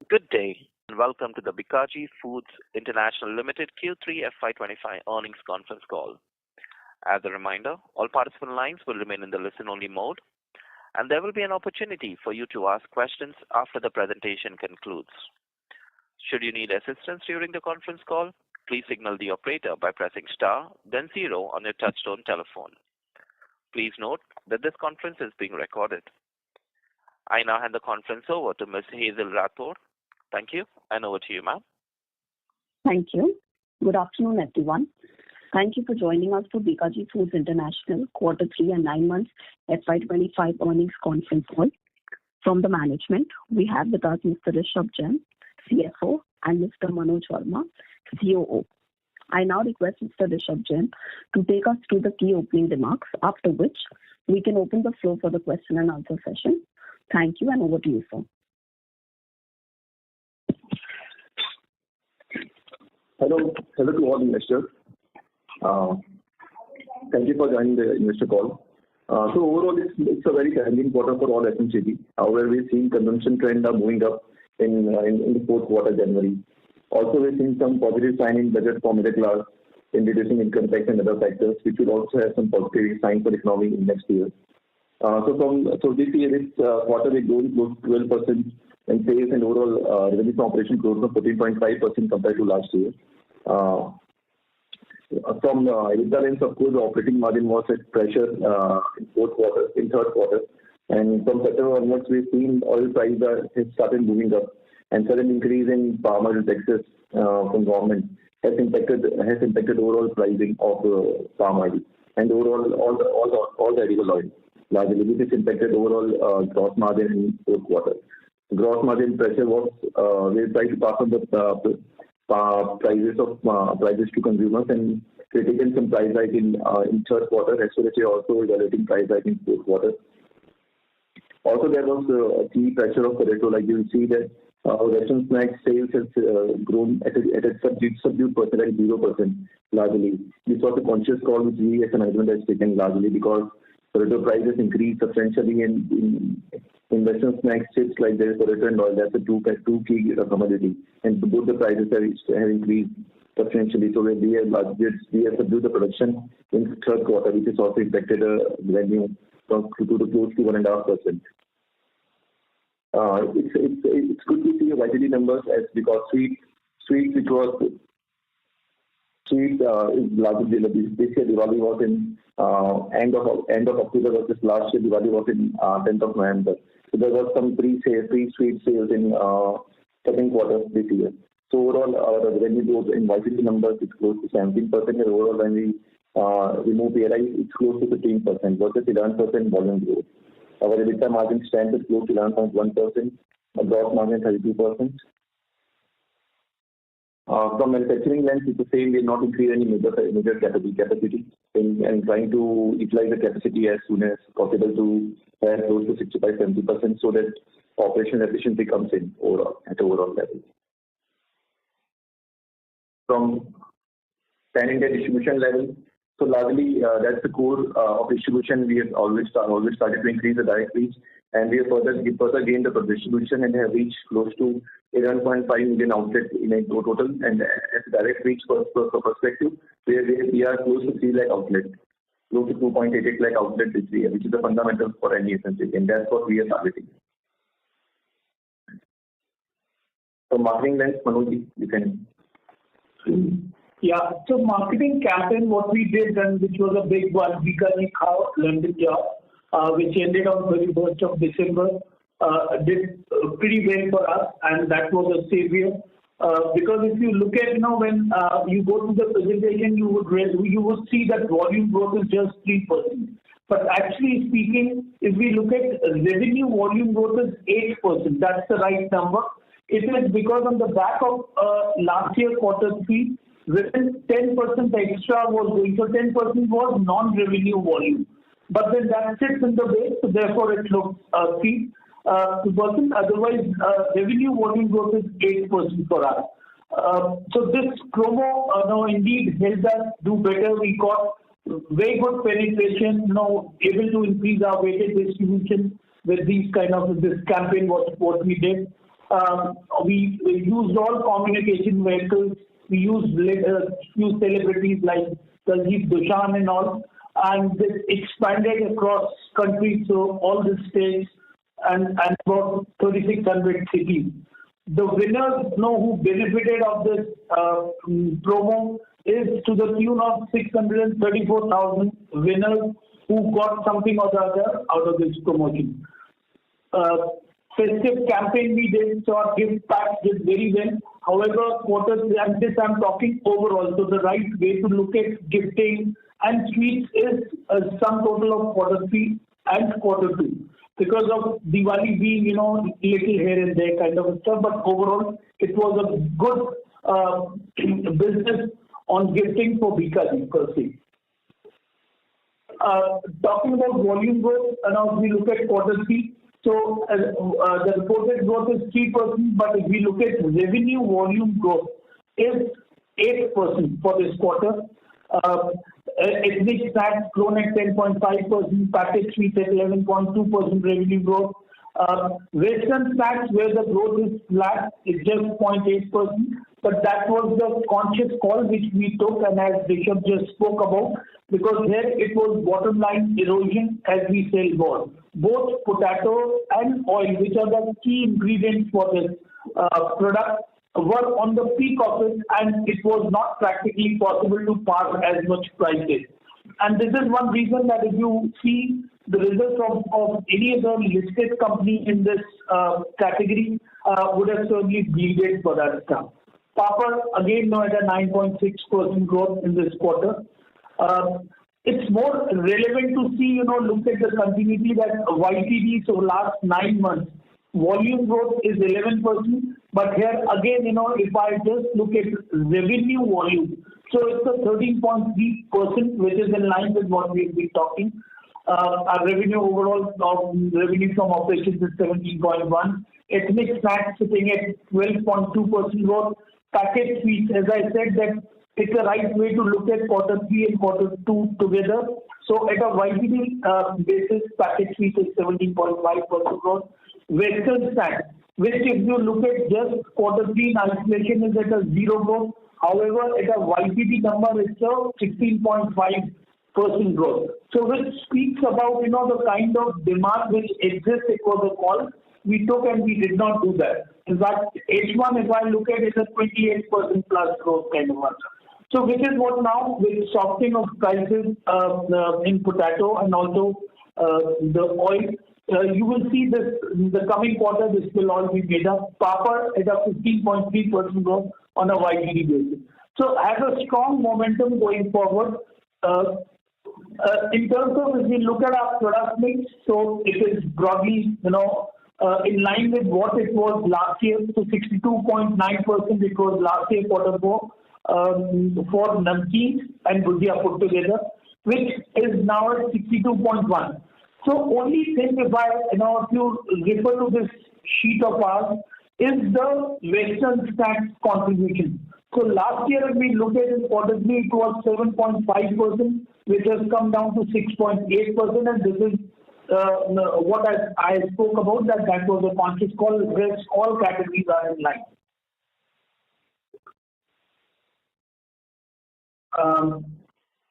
Good day, and welcome to the Bikaji Foods International Limited Q3 FY25 earnings conference call. As a reminder, all participant lines will remain in the listen-only mode, and there will be an opportunity for you to ask questions after the presentation concludes. Should you need assistance during the conference call, please signal the operator by pressing star, then zero on your touchtone telephone. Please note that this conference is being recorded. I now hand the conference over to Ms. Hazel Rathore. Thank you, and over to you, ma'am. Thank you. Good afternoon, everyone. Thank you for joining us for Bikaji Foods International Quarter 3 and 9 months FY25 earnings conference call. From the management, we have with us Mr. Rishabh Jain, CFO, and Mr. Manoj Verma, COO. I now request Mr. Rishabh Jain to take us through the key opening remarks, after which we can open the floor for the question and answer session. Thank you, and over to you, sir. Hello to all investors. Thank you for joining the investor call. So overall, it's a very challenging quarter for all FMCG. However, we've seen consumption trend are moving up in the fourth quarter, January. Also, we've seen some positive sign in budget for middle class in reducing income tax and other factors, which will also have some positive signs for the economy in next year. So this year, this quarter, we grew close to 12% in sales and overall revenue from operation growth of 14.5% compared to last year. From EBITDA lens, of course, the operating margin was at pressure in third quarter. And from September onwards, we've seen oil prices have started moving up, and sudden increase in palm oil taxes from government has impacted overall pricing of palm oil and overall all the edible oil. Largely, this impacted overall gross margin in fourth quarter. Gross margin pressure was we tried to pass on the prices to consumers, and we taken some price hike in third quarter, as well as we also evaluating price hike in fourth quarter. Also, there was a key pressure of potato. Like you will see that Western snacks sales has grown at a subdued percent, like 0% largely. This was a conscious call which we as a management has taken largely because potato prices increased substantially in Western snacks chips like there is potato and oil. That's the two key commodity, and both the prices have increased substantially. So we have subdued the production in third quarter, which has also impacted revenue from close to 1.5%. It's good to see YTD numbers as because sweet is largely this year Diwali was in end of October versus last year Diwali was in 10th of November. So there was some pre-sweet sales in second quarter this year. So overall, our revenue growth in YTD numbers is close to 17%, and overall when we remove PLI, it's close to 15% versus 11% volume growth. Our EBITDA margin stands at close to 11.1%, a gross margin 32%. From manufacturing lens, it's the same. We are not increasing any major capacity and trying to utilize the capacity as soon as possible to have close to 65-70% so that operational efficiency comes in at overall level. From pan-India distribution level, so largely that's the core of distribution. We have always started to increase the direct reach, and we have further gained the distribution and have reached close to 11.5 million outlets in a total. And as a direct reach perspective, we are close to 3 lakh outlets, close to 2.88 lakh outlets this year, which is the fundamental for any FMCG, and that's what we are targeting. So marketing lens, Manoj, you can. Yeah, so marketing campaign, what we did, and which was a big one, Bikaji Khao London Job, which ended on 31st of December, did pretty well for us, and that was a savior. Because if you look at, when you go to the presentation, you would see that volume growth is just 3%. But actually speaking, if we look at revenue volume growth is 8%. That's the right number. It is because on the back of last year quarter 3, within 10% extra was going, so 10% was non-revenue volume. But then that sits in the base, so therefore it looks 3%. Otherwise, revenue volume growth is 8% for us. So this promo indeed helped us do better. We got very good penetration, able to increase our weighted distribution with these kind of this campaign what we did. We used all communication vehicles. We used few celebrities like Daljit Dushan and all, and this expanded across countries, so all the states and about 3,600 cities. The winners who benefited of this promo is to the tune of 634,000 winners who got something or the other out of this promotion. Festive campaign we did, so our gift packs did very well. However, and this I'm talking overall, so the right way to look at gifting and sweets is sum total of quarter 3 and quarter 2. Because of Diwali being, little here and there kind of stuff, but overall it was a good business on gifting for Bikaji per se. Talking about volume growth, now if we look at quarter 3, so the reported growth is 3%, but if we look at revenue volume growth, is 8% for this quarter. Ethnic snacks grown at 10.5%, packaged sweets at 11.2% revenue growth. Western snacks, where the growth is flat, is just 0.8%, but that was the conscious call which we took, and as Rishabh just spoke about, because there it was bottom line erosion as we sell more. Both potato and oil, which are the key ingredients for this product, were on the peak of it, and it was not practically possible to pass as much prices. And this is one reason that if you see the results of any other listed company in this category, would have certainly bleeded for that stuff. Papad, again, at a 9.6% growth in this quarter. It's more relevant to see, look at the continuity that YTD, so last 9 months, volume growth is 11%, but here again, if I just look at revenue volume, so it's a 13.3%, which is in line with what we've been talking. Our revenue overall, revenue from operations is 17.1. Ethnic snacks sitting at 12.2% growth. Packaged sweets, as I said, that it's the right way to look at quarter 3 and quarter 2 together. So at a YTD basis, packaged sweets is 17.5% growth. Western snacks, which if you look at just quarter 3 in isolation, is at a 0 growth. However, at a YTD number, it's a 16.5% growth. So which speaks about, the kind of demand which exists. It was a call we took and we did not do that. In fact, H1, if I look at it, is a 28% plus growth kind of one. So which is what now, with softening of prices in potato and also the oil, you will see this in the coming quarter, this will all be made up. Papad at a 15.3% growth on a YTD basis. So has a strong momentum going forward. In terms of, if we look at our product mix, so it is broadly, in line with what it was last year. So 62.9% it was last year quarter 4 for namkeens and bhujia put together, which is now at 62.1. So only thing, if you refer to this sheet of ours, is the Western snacks contribution. So last year, if we look at in quarter 3, it was 7.5%, which has come down to 6.8%, and this is what I spoke about, that was a conscious call. Rest all categories are in line.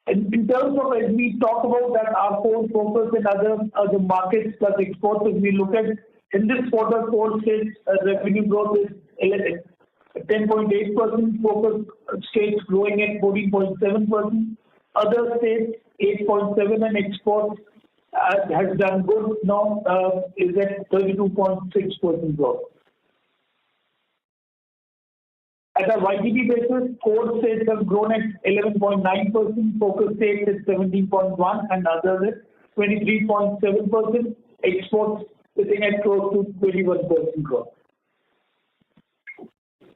In terms of, as we talk about that, our core focus in other markets plus exports, if we look at in this quarter, 4 states revenue growth is 10.8%, focus states growing at 14.7%, other states 8.7%, and exports has done good now, is at 32.6% growth. At a YTD basis, core states have grown at 11.9%, focus states at 17.1%, and others at 23.7%, exports sitting at close to 21% growth.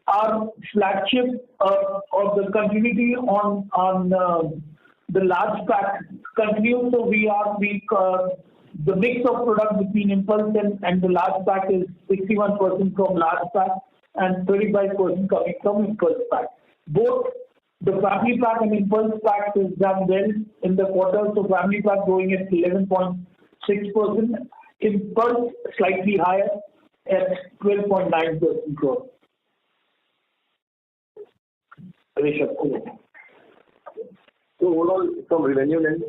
Our flagship of the continuity on the large pack continues. So the mix of product between impulse and the large pack is 61% from large pack and 35% coming from impulse pack. Both the family pack and impulse pack is done well in the quarter. So family pack growing at 11.6%, impulse slightly higher at 12.9% growth. Rishabh, go ahead. So overall, from revenue lens,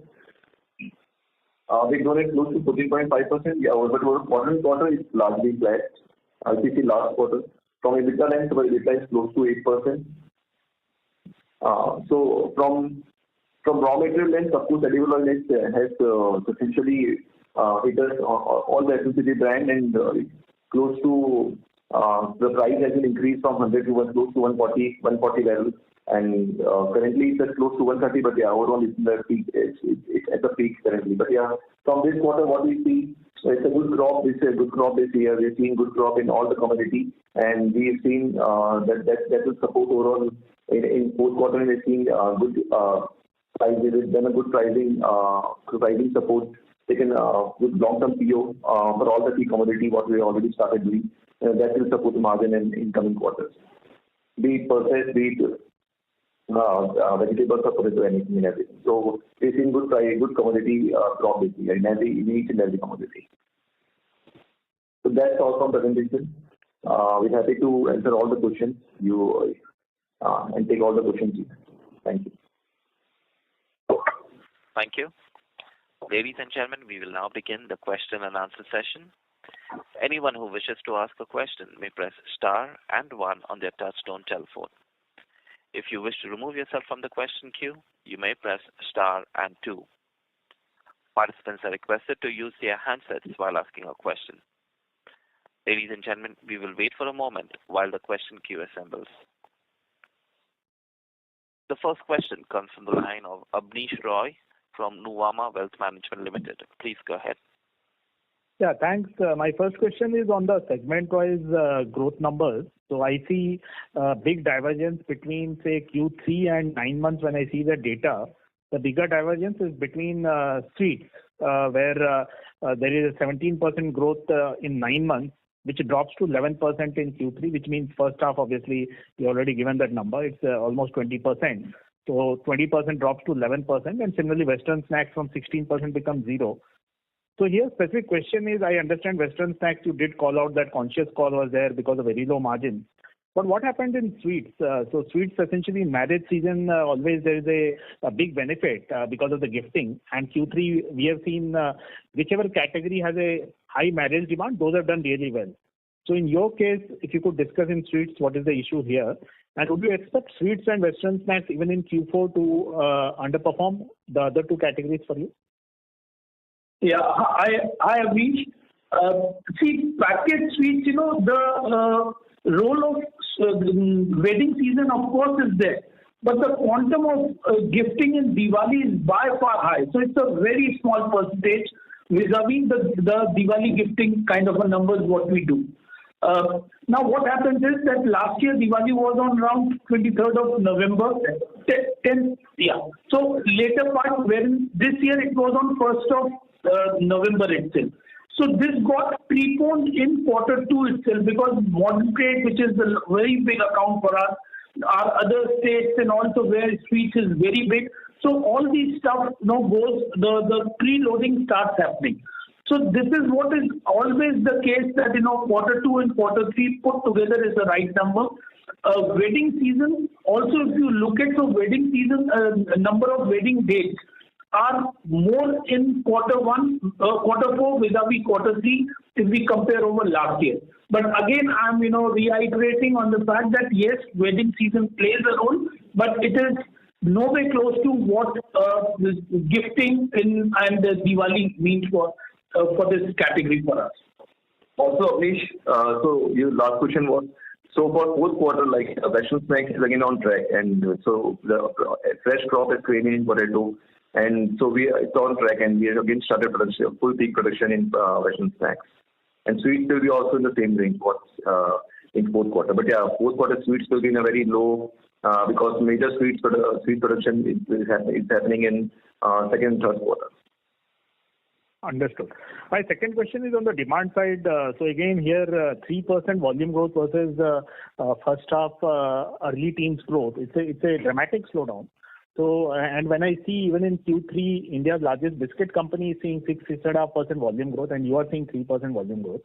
we grown it close to 14.5%. Yeah, but over quarter it's largely flat. If you see last quarter, from EBITDA lens, our EBITDA is close to 8%. So from raw material lens, of course, edible oil lens has essentially hit us all the FMCG brand, and close to the price has been increased from 100 to close to 140 levels. And currently it's at close to 130, but yeah, overall it's in the peak. It's at the peak currently. But yeah, from this quarter, what we see, it's a good crop. It's a good crop this year. We're seeing good crop in all the commodity, and we've seen that will support overall in fourth quarter. We're seeing good prices, then a good pricing support, taken good long-term PO for all the key commodity what we already started doing. That will support the margin in coming quarters. Be it pulses, be it vegetables or potato, anything and everything. So we've seen good commodity crop this year in each and every commodity. So that's all from presentation. We're happy to answer all the questions you and take all the questions you have. Thank you. Thank you. Ladies and gentlemen, we will now begin the question and answer session. Anyone who wishes to ask a question may press star and 1 on their touchtone telephone. If you wish to remove yourself from the question queue, you may press star and 2. Participants are requested to use their handsets while asking a question. Ladies and gentlemen, we will wait for a moment while the question queue assembles. The first question comes from the line of Abneesh Roy from Nuvama Wealth Management Limited. Please go ahead. Yeah, thanks. My first question is on the segment-wise growth numbers. So I see big divergence between, say, Q3 and 9 months when I see the data. The bigger divergence is between sweets, where there is a 17% growth in 9 months, which drops to 11% in Q3, which means first half, obviously, you already given that number. It's almost 20%. So 20% drops to 11%, and similarly, Western snacks from 16% becomes 0. So here, specific question is, I understand Western snacks, you did call out that conscious call was there because of very low margins. But what happened in sweets? So sweets, essentially, in marriage season, always there is a big benefit because of the gifting. And Q3, we have seen whichever category has a high marriage demand, those have done really well. So in your case, if you could discuss in sweets, what is the issue here? And would you expect sweets and Western snacks even in Q4 to underperform the other two categories for you? Yeah, I Abneesh. See, packaged sweets, the role of wedding season, of course, is there. But the quantum of gifting in Diwali is by far high. So it's a very small percentage vis-a-vis the Diwali gifting kind of a numbers what we do. Now, what happens is that last year Diwali was on around 23rd of November. 10th, yeah. So later part, when this year it was on 1st of November itself. So this got preponed in quarter 2 itself because modern trade, which is a very big account for us, our other states and also where sweets is very big. So all these stuff goes, the preloading starts happening. So this is what is always the case that quarter 2 and quarter 3 put together is the right number. Wedding season, also if you look at the wedding season, number of wedding dates are more in quarter 4 vis-a-vis quarter 3 if we compare over last year. But again, I'm reiterating on the fact that yes, wedding season plays a role, but it is no way close to what gifting and Diwali means for this category for us. Also, Abneesh, so your last question was, so for fourth quarter, like Western snacks is again on track, and so the fresh crop is creating in potato, and so it's on track, and we have again started production, full peak production in Western snacks. And sweets will be also in the same range in fourth quarter. But yeah, fourth quarter sweets will be in a very low because major sweet production is happening in second and third quarter. Understood. My second question is on the demand side. So again, here 3% volume growth versus first half early teens growth. It's a dramatic slowdown. So and when I see even in Q3, India's largest biscuit company is seeing 6.5% volume growth, and you are seeing 3% volume growth.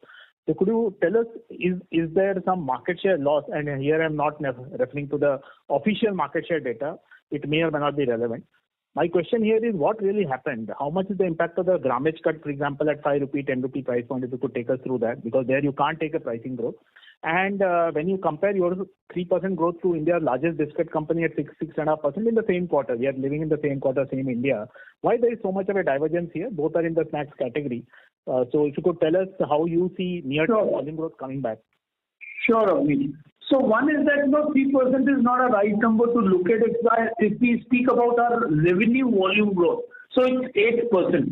So could you tell us, is there some market share loss? And here I'm not referring to the official market share data. It may or may not be relevant. My question here is what really happened? How much is the impact of the grammage cut, for example, at 5 rupee, 10 rupee price point, if you could take us through that, because there you can't take a pricing growth. And when you compare your 3% growth to India's largest biscuit company at 6.5% in the same quarter, we are living in the same quarter, same India. Why there is so much of a divergence here? Both are in the snacks category. So if you could tell us how you see near-term volume growth coming back. Sure, Avneesh. So one is that 3% is not a right number to look at it. If we speak about our revenue volume growth, so it's 8%.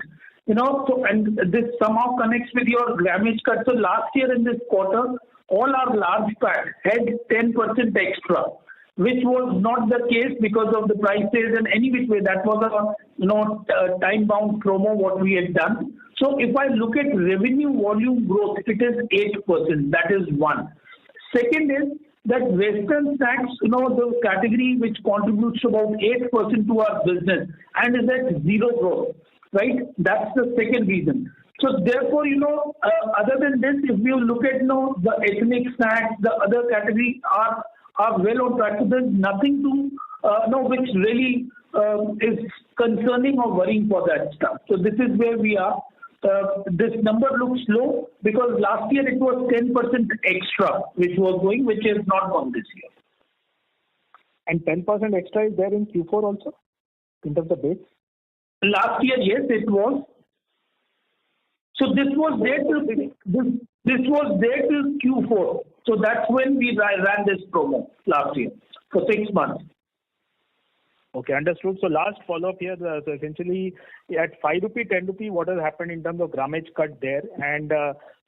So and this somehow connects with your grammage cut. So last year in this quarter, all our large packs had 10% extra, which was not the case because of the prices and any which way. That was a time-bound promo what we had done. So if I look at revenue volume growth, it is 8%. That is one. Second is that Western snacks, the category which contributes to about 8% to our business and is at zero growth, right? That's the second reason. So therefore, other than this, if you look at the ethnic snacks, the other category are well on track. So there's nothing to which really is concerning or worrying for that stuff. So this is where we are. This number looks low because last year it was 10% extra, which was going, which is not gone this year. And 10% extra is there in Q4 also, in terms of base? Last year, yes, it was. So this was there till Q4. So that's when we ran this promo last year for 6 months. Okay, understood. So last follow-up here, so essentially at 5 rupee, 10 rupee, what has happened in terms of grammage cut there? And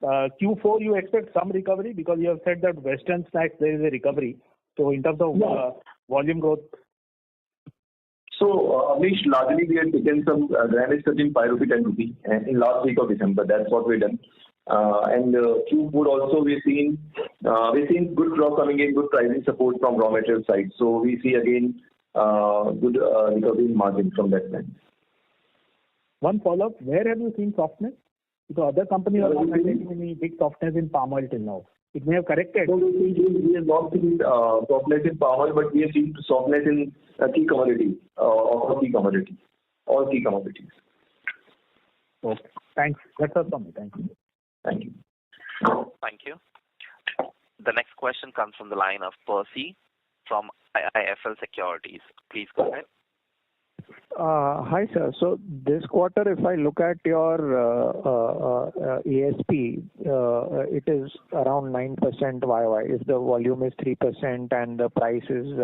Q4, you expect some recovery because you have said that Western snacks, there is a recovery. So in terms of volume growth? So, Avneesh, largely we had taken some grammage cut in 5 rupee, 10 rupee in last week of December. That's what we've done. And Q4 also we're seeing good crop coming in, good pricing support from raw material side. So we see again good recovery in margin from that side. One follow-up, where have you seen softness? Because other companies are not getting any big softness in palm oil till now. It may have corrected. So we have not seen softness in palm oil, but we have seen softness in key commodities, all key commodities. Okay, thanks. That's all from me. Thank you. Thank you. Thank you. The next question comes from the line of Percy from IIFL Securities. Please go ahead. Hi, sir. So this quarter, if I look at your ASP, it is around 9% YY. If the volume is 3% and the price is,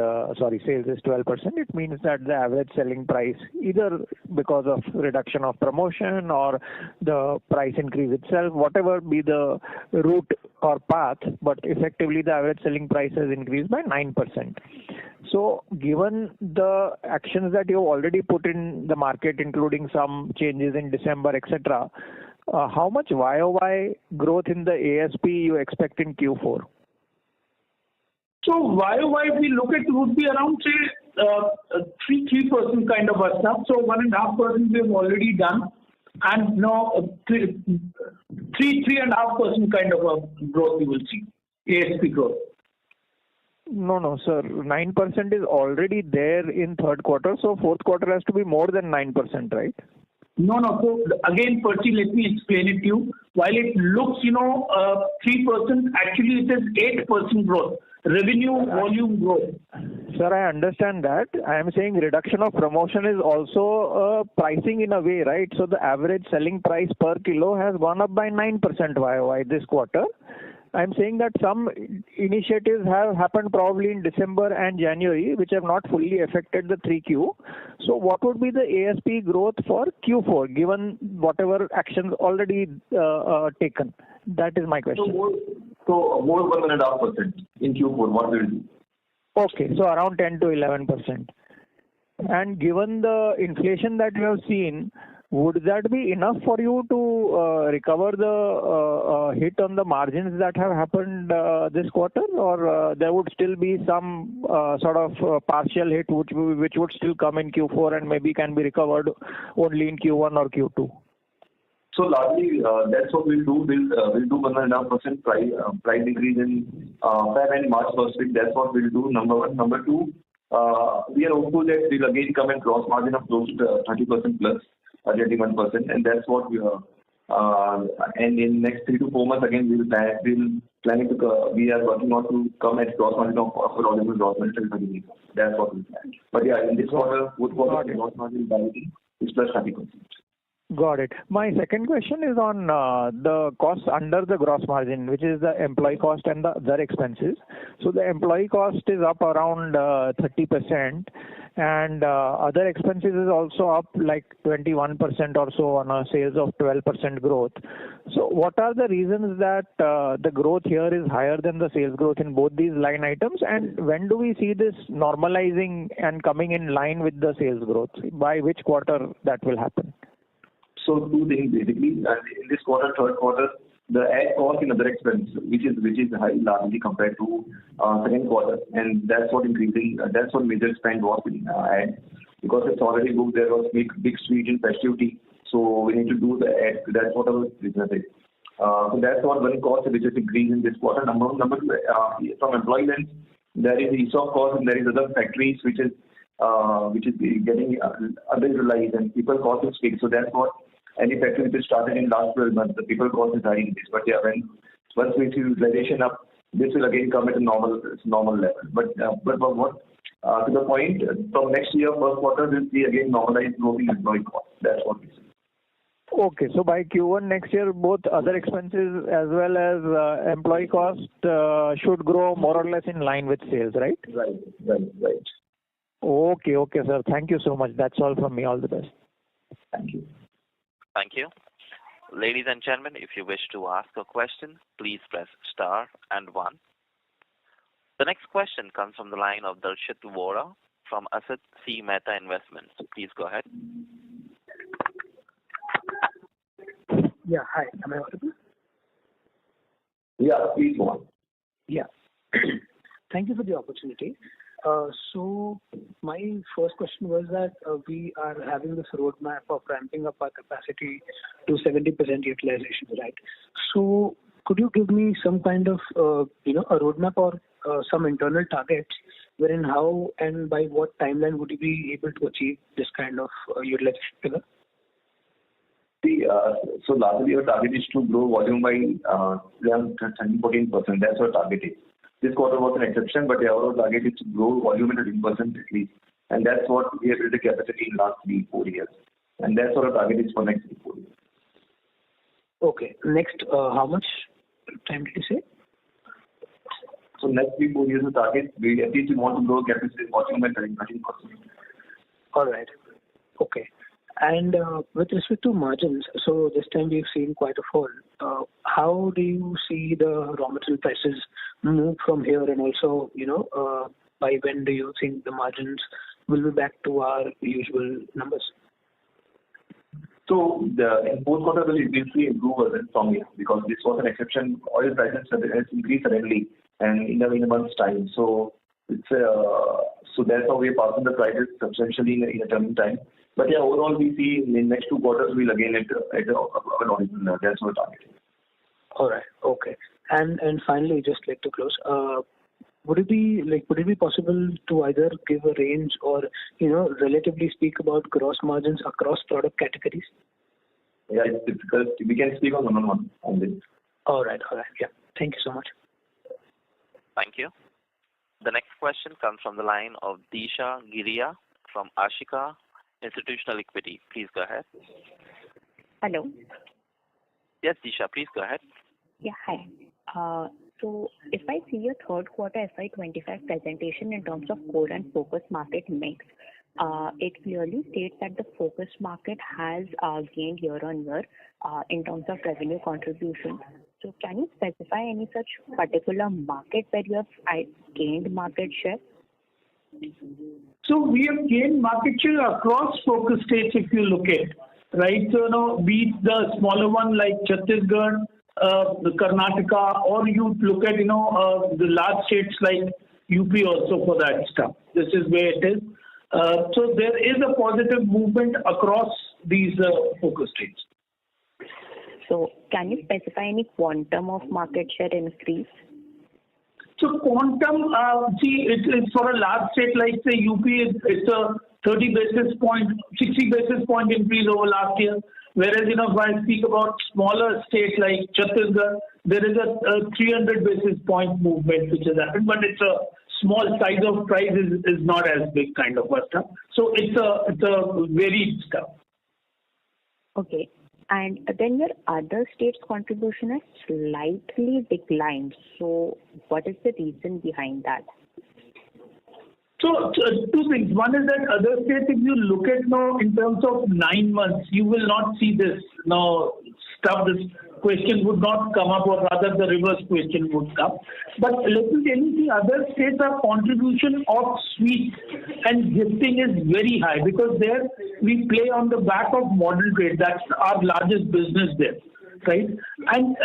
sales is 12%, it means that the average selling price, either because of reduction of promotion or the price increase itself, whatever be the route or path, but effectively the average selling price has increased by 9%. So given the actions that you have already put in the market, including some changes in December, etc., how much YOY growth in the ASP you expect in Q4? So YOY, if we look at, it would be around, say, 3% kind of a stuff. So 1.5% we have already done. And now 3.5% kind of a growth you will see, ASP growth. No, sir. 9% is already there in third quarter, so fourth quarter has to be more than 9%, right? No. So again, Percy, let me explain it to you. While it looks, 3%, actually it is 8% growth. Revenue volume growth. Sir, I understand that. I am saying reduction of promotion is also pricing in a way, right? So the average selling price per kilo has gone up by 9% YOY this quarter. I'm saying that some initiatives have happened probably in December and January, which have not fully affected the 3Q. So what would be the ASP growth for Q4, given whatever actions already taken? That is my question. So more 1.5% in Q4, what will it be? Okay, so around 10 to 11%. And given the inflation that you have seen, would that be enough for you to recover the hit on the margins that have happened this quarter, or there would still be some sort of partial hit which would still come in Q4 and maybe can be recovered only in Q1 or Q2? So largely, that's what we'll do. We'll do 1.5% price increase in Feb and March first week. That's what we'll do. Number one. Number two, we are hopeful that we'll again come at gross margin of close to 30% plus, 31%, and that's what we are. And in next 3 to 4 months again, we are working on to come at gross margin of around gross margin 30%. That's what we plan. But yeah, in this quarter, fourth quarter, the gross margin is plus 30%. Got it. My second question is on the costs under the gross margin, which is the employee cost and the other expenses. So the employee cost is up around 30%, and other expenses is also up like 21% or so on a sales of 12% growth. So what are the reasons that the growth here is higher than the sales growth in both these line items, and when do we see this normalizing and coming in line with the sales growth? By which quarter that will happen? So two things basically. In this quarter, third quarter, the ad cost and other expense, which is high largely compared to second quarter, and that's what increasing. That's what major spend was in ad, because it's already booked. There was big street in festivity, so we need to do the ad. That's what our business is. So that's what one cost which is increased in this quarter. Number two, from employee lens, there is ESOP cost and there is other factories which is getting underutilized and people cost is fixed. So that's what. Any factory which is started in last 12 months, the people cost is high in this. But yeah, once we see utilization up, this will again come at a normal level. But what to the point, from next year first quarter we'll see again normalized growth in employee cost. That's what we see. Okay, so by Q1 next year, both other expenses as well as employee cost should grow more or less in line with sales, right? Right. Okay, sir. Thank you so much. That's all from me. All the best. Thank you. Thank you. Ladies and gentlemen, if you wish to ask a question, please press star and 1. The next question comes from the line of Darshit Vora from Asit C. Mehta Investments. Please go ahead. Yeah, hi. Am I audible? Yeah, please go on. Yeah. Thank you for the opportunity. So my first question was that we are having this roadmap of ramping up our capacity to 70% utilization, right? So could you give me some kind of a roadmap or some internal targets wherein how and by what timeline would you be able to achieve this kind of utilization figure? So largely our target is to grow volume by around 13-14%. That's our target is. This quarter was an exception, but our target is to grow volume at 13% at least. And that's what we have built the capacity in the last 3-4 years. And that's what our target is for next 3-4 years. Okay. Next, how much time did you say? So next 3-4 years the target, at least we want to grow capacity volume by 13%. All right. Okay. And with respect to margins, so this time we've seen quite a fall. How do you see the raw material prices move from here, and also, by when do you think the margins will be back to our usual numbers? So in fourth quarter will eventually improve from here because this was an exception. Oil prices has increased suddenly and in a month's time. So it's so that's how we are passing the prices substantially in a term time. But yeah, overall we see in the next 2 quarters we'll again at our original. That's our target. All right. Okay. And finally, just like to close, would it be possible to either give a range or relatively speak about gross margins across product categories? Yeah, it's difficult. We can speak on one on this. All right. Yeah. Thank you so much. Thank you. The next question comes from the line of Disha Giriya from Ashika Institutional Equity. Please go ahead. Hello. Yes, Disha, please go ahead. Yeah, hi. So if I see your third quarter FY25 presentation in terms of core and focus market mix, it clearly states that the focus market has gained year on year in terms of revenue contribution. So can you specify any such particular market where you have gained market share? So we have gained market share across focus states if you look at, right? So be it the smaller one like Chhattisgarh, the Karnataka, or you look at, the large states like UP also for that stuff. This is where it is. So there is a positive movement across these focus states. So can you specify any quantum of market share increase? So quantum, it's for a large state like say UP, it's a 30 basis point, 60 basis point increase over last year. Whereas, if I speak about smaller states like Chhattisgarh, there is a 300 basis point movement which has happened, but it's a small size of price is not as big kind of a stuff. So it's a varied stuff. Okay. And then your other states' contribution has slightly declined. So what is the reason behind that? So two things. One is that other states, if you look at now in terms of 9 months, you will not see this stuff. This question would not come up, or rather the reverse question would come. But let me tell you, the other states, our contribution of sweets and gifting is very high, because there we play on the back of modern trade. That's our largest business there, right? And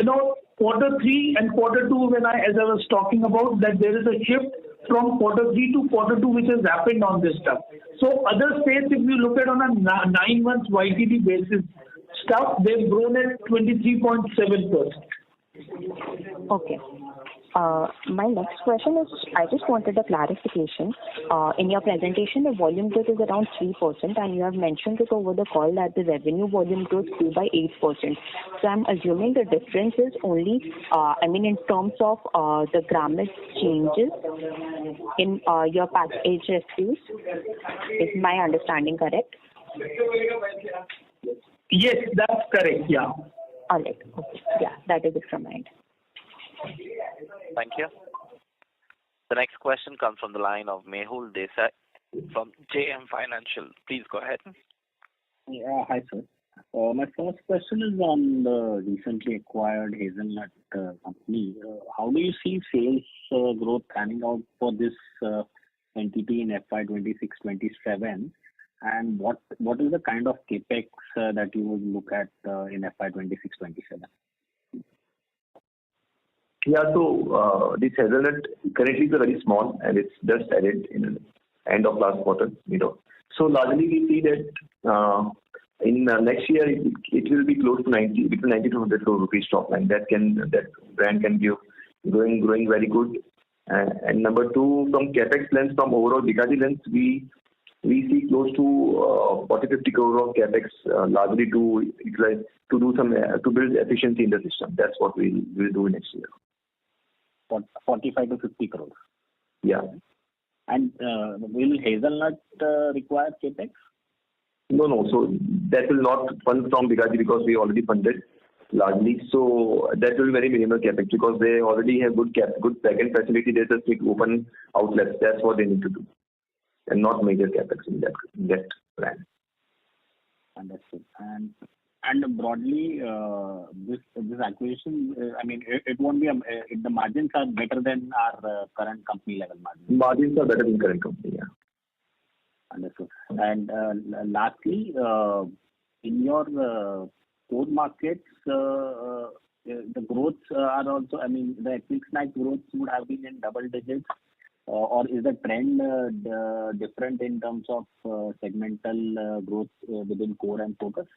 quarter 3 and quarter 2, as I was talking about, that there is a shift from quarter 3 to quarter 2 which has happened on this stuff. So other states, if you look at on a 9 months YTD basis stuff, they've grown at 23.7%. Okay. My next question is, I just wanted a clarification. In your presentation, the volume growth is around 3%, and you have mentioned it over the call that the revenue volume growth grew by 8%. So I'm assuming the difference is only, in terms of the grammage changes in your package SKUs. Is my understanding correct? Yes, that's correct. Yeah. All right. Okay. Yeah, that is it from my end. Thank you. The next question comes from the line of Mehul Desai from JM Financial. Please go ahead. Yeah, hi sir. My first question is on the recently acquired hazelnut company. How do you see sales growth panning out for this entity in FY26-27? And what is the kind of capex that you would look at in FY26-27? Yeah, so this hazelnut currently is very small, and it's just added in the end of last quarter. So largely we see that in next year it will be close to between 90 to 100 crore rupees top line. That brand can give growing very good. And number two, from capex lens, from overall Bikaji lens, we see close to 40-50 crore of capex, largely to utilize to build efficiency in the system. That's what we will do next year. 45 to 50 crores. Yeah. And will hazelnut require capex? No. So that will not fund from Bikaji, because we already funded largely. So that will be very minimal capex, because they already have good backend facility. They just need to open outlets. That's what they need to do, and not major capex in that plan. Understood. And broadly, this acquisition, it won't be the margins are better than our current company level margins. Margins are better than current company, yeah. Understood. And lastly, in your core markets, the growths are also, the ethnic snack growths would have been in double digits, or is the trend different in terms of segmental growth within core and focus?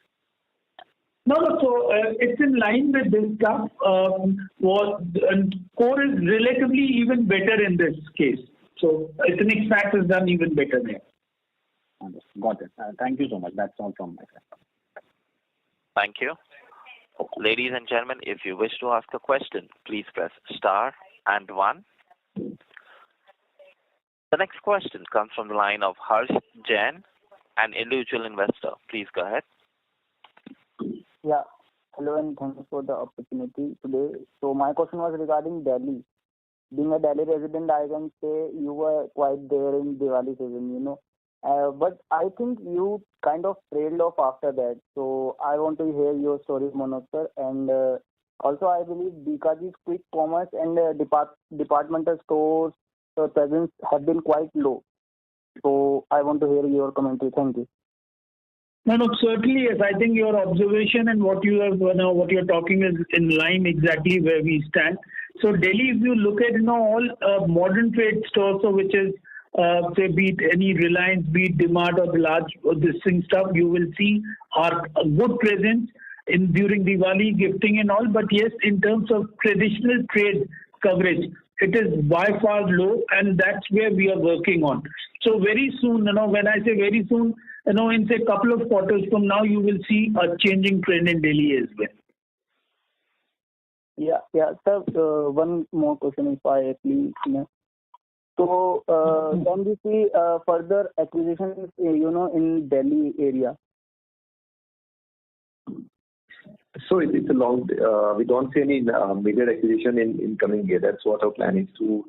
No. So it's in line with this stuff. And core is relatively even better in this case. So ethnic snacks is done even better there. Got it. Thank you so much. That's all from my side. Thank you. Ladies and gentlemen, if you wish to ask a question, please press star and 1. The next question comes from the line of Harsh Jain, an individual investor. Please go ahead. Yeah. Hello, and thank you for the opportunity today. So my question was regarding Delhi. Being a Delhi resident, I can say you were quite there in Diwali season, but I think you kind of trailed off after that. So I want to hear your story, Manoj sir. And also, I believe Bikaji's quick commerce and departmental stores presence have been quite low. So I want to hear your commentary. Thank you. No, certainly yes. I think your observation and what you're talking is in line exactly where we stand. So Delhi, if you look at all modern trade stores, so which is say be it any Reliance, be it DMart or the large or this thing stuff, you will see our good presence. in during Diwali, gifting and all. But yes, in terms of traditional trade coverage, it is by far low, and that's where we are working on. So very soon, when I say very soon, in say couple of quarters from now, you will see a changing trend in Delhi as well. Yeah. Sir, one more question if I please. So, can we see further acquisitions, in Delhi area? So it's a long. We don't see any major acquisition in coming year. That's what our plan is to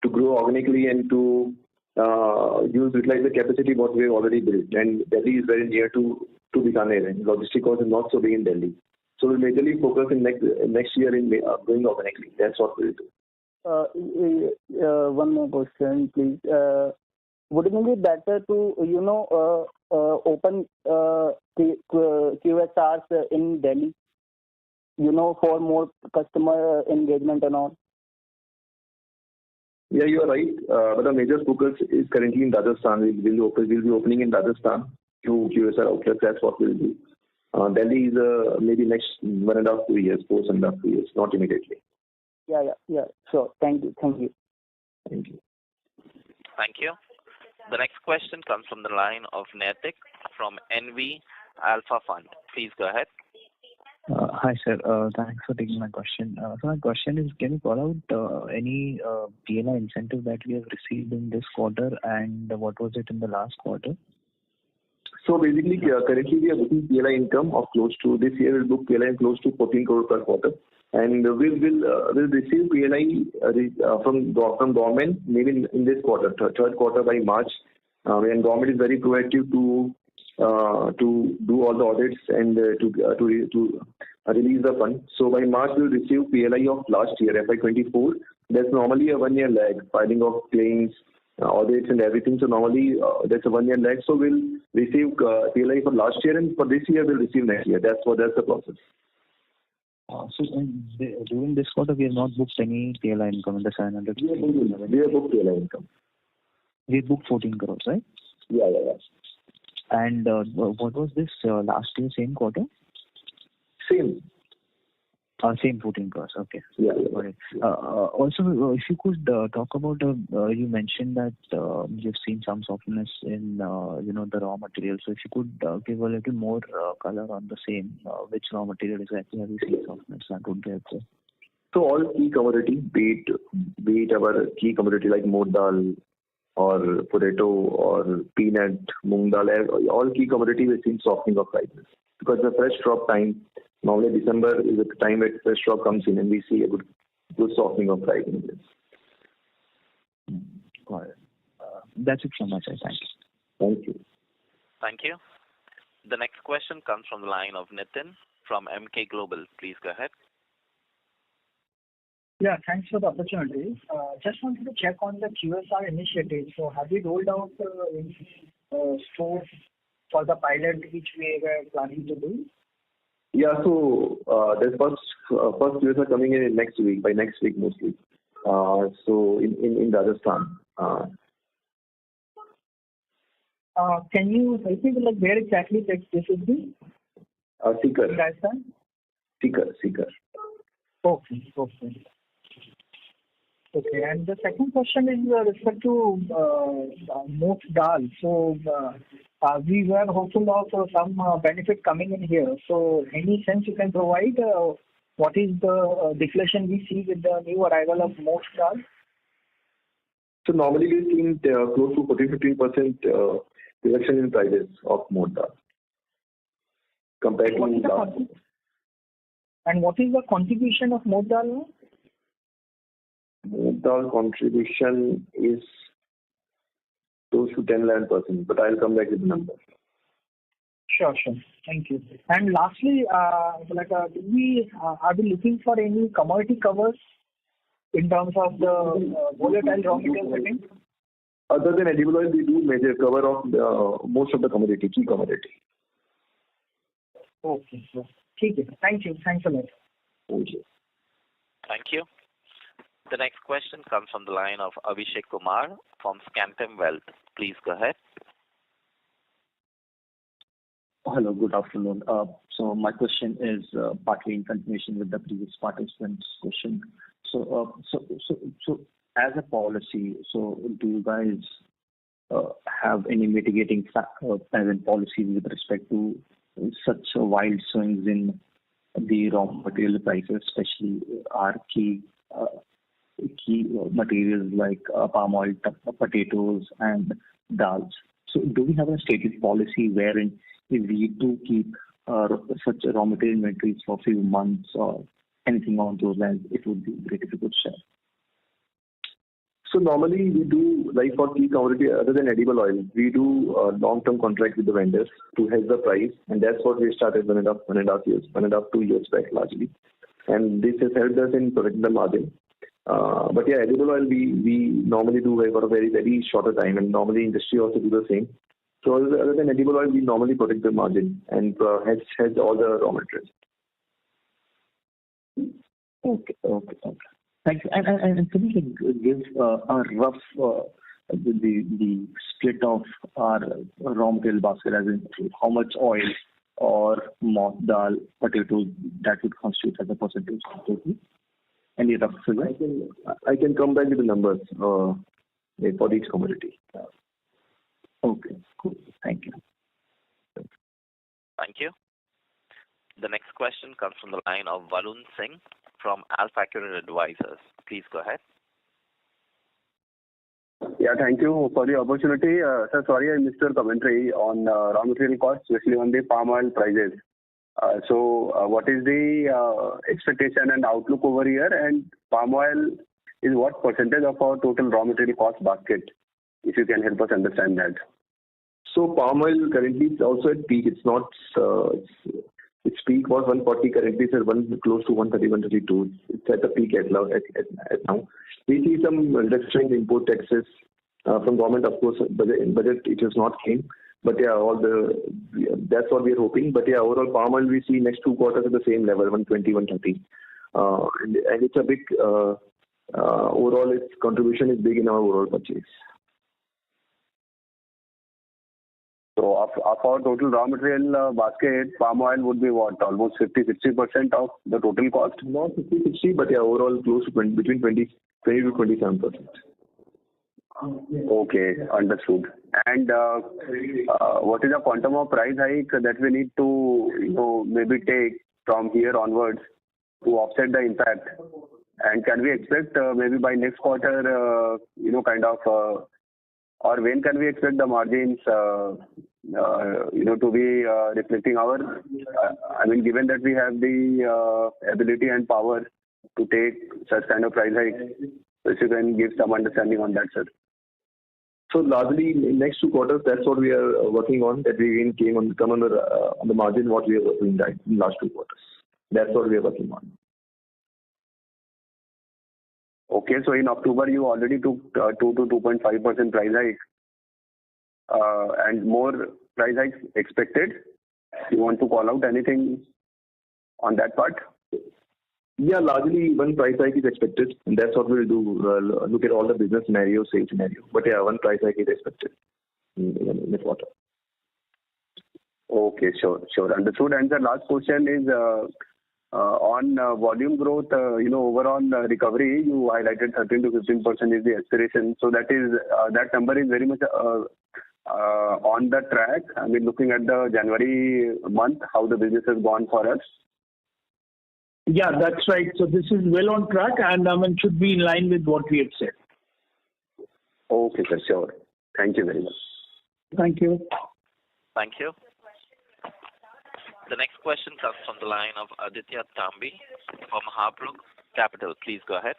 grow organically and to utilize the capacity what we have already built. And Delhi is very near to Bikaner, and logistic cost is not so big in Delhi. So we'll majorly focus in next year in growing organically. That's what we'll do. One more question, please. Wouldn't it be better to, open QSRs in Delhi, for more customer engagement and all? Yeah, you are right. But our major focus is currently in Rajasthan. We'll be opening in Rajasthan two QSR outlets. That's what we'll do. Delhi is maybe next 1.5 to 2 years, 4.5 2 years, not immediately. Yeah. Sure. Thank you. Thank you. Thank you. The next question comes from the line of Naitik from NV Alpha Fund. Please go ahead. Hi, sir. Thanks for taking my question. So my question is, can you call out any PLI incentive that we have received in this quarter, and what was it in the last quarter? So basically, currently we are booking PLI income of close to, this year we'll book PLI close to 14 crore per quarter. And we'll receive PLI from government maybe in this quarter, third quarter by March. When government is very proactive to do all the audits and to release the fund. So by March we'll receive PLI of last year, FY24. There's normally a 1 year lag, filing of claims, audits and everything. So normally there's a 1 year lag. So we'll receive PLI for last year, and for this year we'll receive next year. That's the process. So during this quarter, we have not booked any PLI income in the 700. We have booked PLI income. We booked 14 crores, right? Yeah. And what was this last year, same quarter? Same. Same 14 crores. Okay. Yeah. Got it. Also, if you could talk about, you mentioned that you've seen some softness in, the raw material. So if you could give a little more color on the same, which raw material exactly have you seen softness? That would be helpful. So all key commodity, be it our key commodity like moor dal or potato or peanut, moong dal, all key commodity we've seen softening of prices because the fresh crop time. Normally December is the time when fresh crop comes in, and we see a good softening of pricing. Got it. That's it from my side. Thank you. Thank you. Thank you. The next question comes from the line of Nitin from MK Global. Please go ahead. Yeah, thanks for the opportunity. Just wanted to check on the QSR initiative. So have you rolled out stores for the pilot which we were planning to do? Yeah, so the first QSR coming in next week, by next week mostly. So in Rajasthan. Can you help me with where exactly this will be? Seeker. In Rajasthan? Seeker. Okay, and the second question is with respect to moong dal. So we were hopeful of some benefit coming in here. So any sense you can provide what is the deflation we see with the new arrival of moong dal? So normally we've seen close to 14-15% reduction in prices of moong dal compared to last. And what is the contribution of moong dal now? Moong dal contribution is close to 10-11%, but I'll come back with the number. Sure. Thank you. And lastly, are we looking for any commodity covers in terms of the volatile raw material setting? Other than edible oil, we do major cover of most of the key commodity. Okay. Thank you. Thanks a lot. Thank you. Thank you. The next question comes from the line of Abhishek Kumar from Scantum Wealth. Please go ahead. Hello, good afternoon. So my question is partly in continuation with the previous participant's question. So as a policy, so do you guys have any mitigating as in policy with respect to such wild swings in the raw material prices, especially our key materials like palm oil, potatoes, and dals. So do we have a stated policy wherein if we do keep such raw material inventories for a few months or anything on those lines, it would be great if you could share? So normally we do, like for key commodity other than edible oil, we do long-term contract with the vendors to hedge the price, and that's what we started 1.5 2 years back largely. And this has helped us in protecting the margin. But yeah, edible oil we normally do for a very, very shorter time, and normally industry also do the same. So other than edible oil, we normally protect the margin and hedge all the raw materials. Okay. Thank you. And can you give a rough the split of our raw material basket, as in how much oil or moth, dal, potato that would constitute as a percentage of total? Any rough figure? I can come back with the numbers for each commodity. Okay, cool. Thank you. Thank you. The next question comes from the line of Varun Singh from AlfAccurate Advisors. Please go ahead. Yeah, thank you for the opportunity. Sir, sorry I missed your commentary on raw material costs, especially on the palm oil prices. So what is the expectation and outlook over here? And palm oil is what percentage of our total raw material cost basket? If you can help us understand that. So palm oil currently is also at peak. It's not. Its peak was 140. Currently, it's close to 130, 132. It's at the peak at now. We see some reduction in import taxes from government, of course. Budget it has not came. But yeah, that's what we are hoping. But yeah, overall palm oil we see next 2 quarters at the same level, 120, 130. And it's a big overall. Its contribution is big in our overall purchase. So of our total raw material basket, palm oil would be what? Almost 50-60% of the total cost? Not 50-60, but yeah, overall close to between 20 to 27%. Okay, understood. And what is the quantum of price hike that we need to maybe take from here onwards to offset the impact? And can we expect maybe by next quarter, or when can we expect the margins, to be reflecting our? I mean, given that we have the ability and power to take such kind of price hike, if you can give some understanding on that, sir. So largely in next 2 quarters, that's what we are working on. That we can come on the margin what we are working that in last 2 quarters. That's what we are working on. Okay, so in October you already took 2 to 2.5% price hike, and more price hikes expected. You want to call out anything on that part? Yeah, largely one price hike is expected, and that's what we'll do. Look at all the business scenario, sales scenario. But yeah, one price hike is expected in the quarter. Okay, sure, understood. And the last question is on volume growth. Overall recovery. You highlighted 13 to 15% is the aspiration. So that number is very much on the track. I mean, looking at the January month, how the business has gone for us. Yeah, that's right. So this is well on track, and should be in line with what we have said. Okay, sir, sure. Thank you very much. Thank you. Thank you. The next question comes from the line of Aditya Tambi from Harbrook Capital. Please go ahead.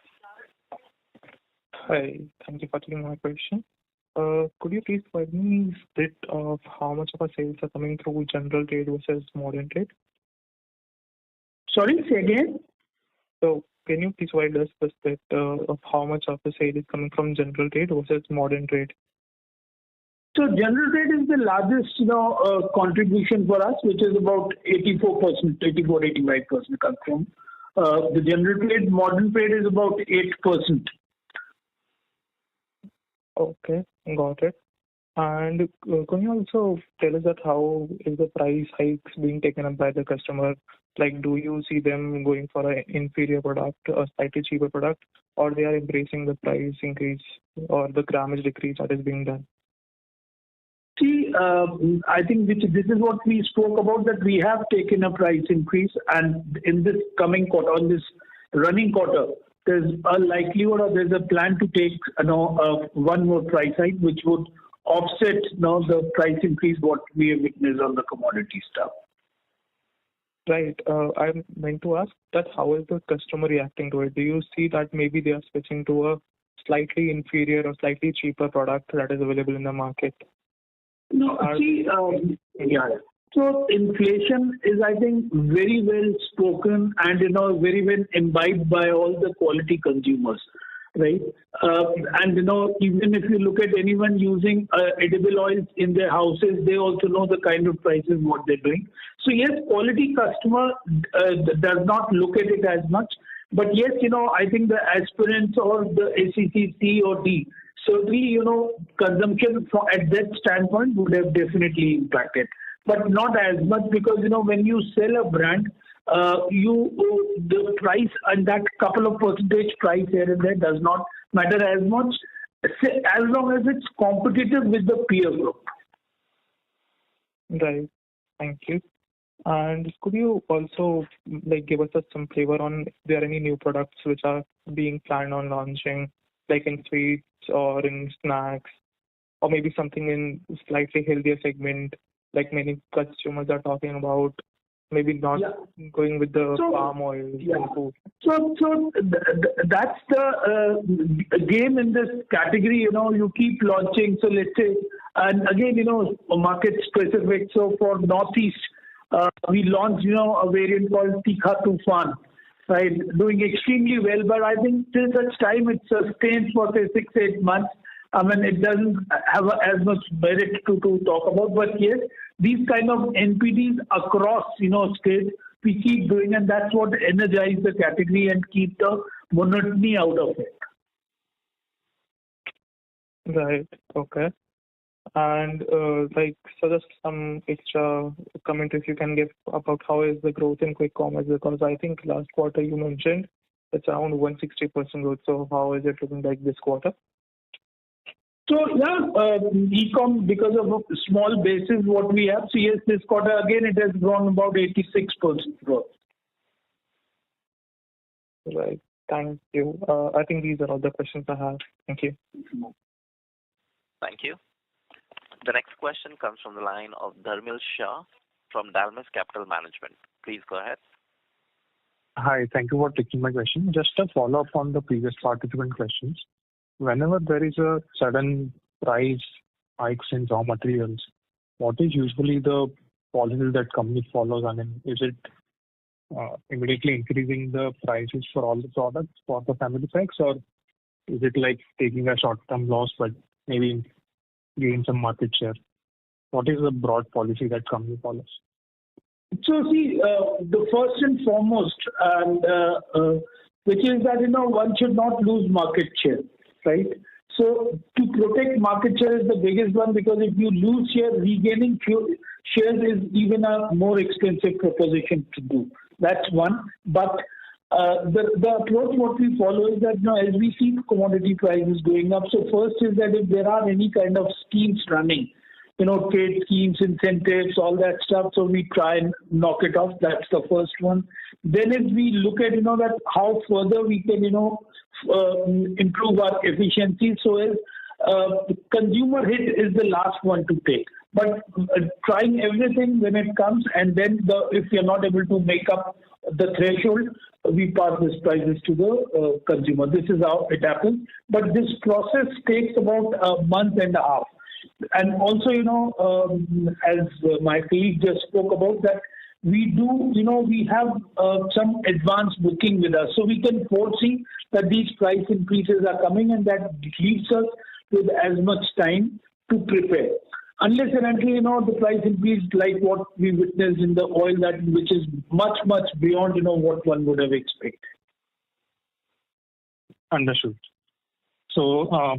Hi, thank you for taking my question. Could you please provide me a split of how much of our sales are coming through general trade versus modern trade? Sorry, say again. So can you please provide us the split of how much of the sale is coming from general trade versus modern trade? So general trade is the largest, contribution for us, which is about 84%, 85% comes from the general trade. Modern trade is about 8%. Okay, got it. And can you also tell us that how is the price hikes being taken up by the customer? Like, do you see them going for an inferior product, a slightly cheaper product, or they are embracing the price increase or the grammage decrease that is being done? See, I think this is what we spoke about, that we have taken a price increase, and in this coming quarter, on this running quarter, there's a likelihood or there's a plan to take one more price hike, which would offset the price increase what we have witnessed on the commodity stuff. Right. I meant to ask that how is the customer reacting to it? Do you see that maybe they are switching to a slightly inferior or slightly cheaper product that is available in the market? No, yeah. So inflation is, I think, very well spoken and very well imbibed by all the quality consumers, right? And even if you look at anyone using edible oils in their houses, they also know the kind of prices what they're doing. So yes, quality customer does not look at it as much, but yes, I think the aspirants or the SEC C or D, certainly, consumption at that standpoint would have definitely impacted, but not as much because, when you sell a brand, the price and that couple of percentage price here and there does not matter as much, as long as it's competitive with the peer group. Right. Thank you. And could you also give us some flavor on if there are any new products which are being planned on launching, like in sweets or in snacks, or maybe something in slightly healthier segment, like many consumers are talking about, maybe not going with the palm oil in food. So that's the game in this category. You keep launching. So let's say, and again, market specific. So for Northeast, we launched, a variant called Tikha Tufan, right? Doing extremely well, but I think till such time it sustains for say 6-8 months. I mean, it doesn't have as much merit to talk about. But yes, these kind of NPDs across, states, we keep doing, and that's what energizes the category and keep the monotony out of it. Right. Okay. And so just some extra commentaries you can give about how is the growth in quick commerce, because I think last quarter you mentioned it's around 160% growth. So how is it looking like this quarter? So e-com, because of a small basis what we have, so yes, this quarter again it has grown about 86% growth. Right. Thank you. I think these are all the questions I have. Thank you. Thank you. The next question comes from the line of Dharmil Shah from Dalmus Capital Management. Please go ahead. Hi, thank you for taking my question. Just a follow-up on the previous participant questions. Whenever there is a sudden price hikes in raw materials, what is usually the policy that company follows? I mean, is it immediately increasing the prices for all the products for the family packs, or is it like taking a short-term loss but maybe gain some market share? What is the broad policy that company follows? So see, the first and foremost, which is that one should not lose market share, right? So to protect market share is the biggest one, because if you lose share, regaining shares is even a more expensive proposition to do. That's one. But the approach what we follow is that as we see commodity prices going up, so first is that if there are any kind of schemes running, trade schemes, incentives, all that stuff, so we try and knock it off. That's the first one. Then as we look at that how further we can improve our efficiency, so as consumer hit is the last one to take. But trying everything when it comes, and then if we are not able to make up the threshold, we pass these prices to the consumer. This is how it happens. But this process takes about a month and a half. And also, as my colleague just spoke about that, we have some advance booking with us. So we can foresee that these price increases are coming, and that leaves us with as much time to prepare. Unless and until, the price increase like what we witnessed in the oil, which is much, much beyond, what one would have expected. Understood. So,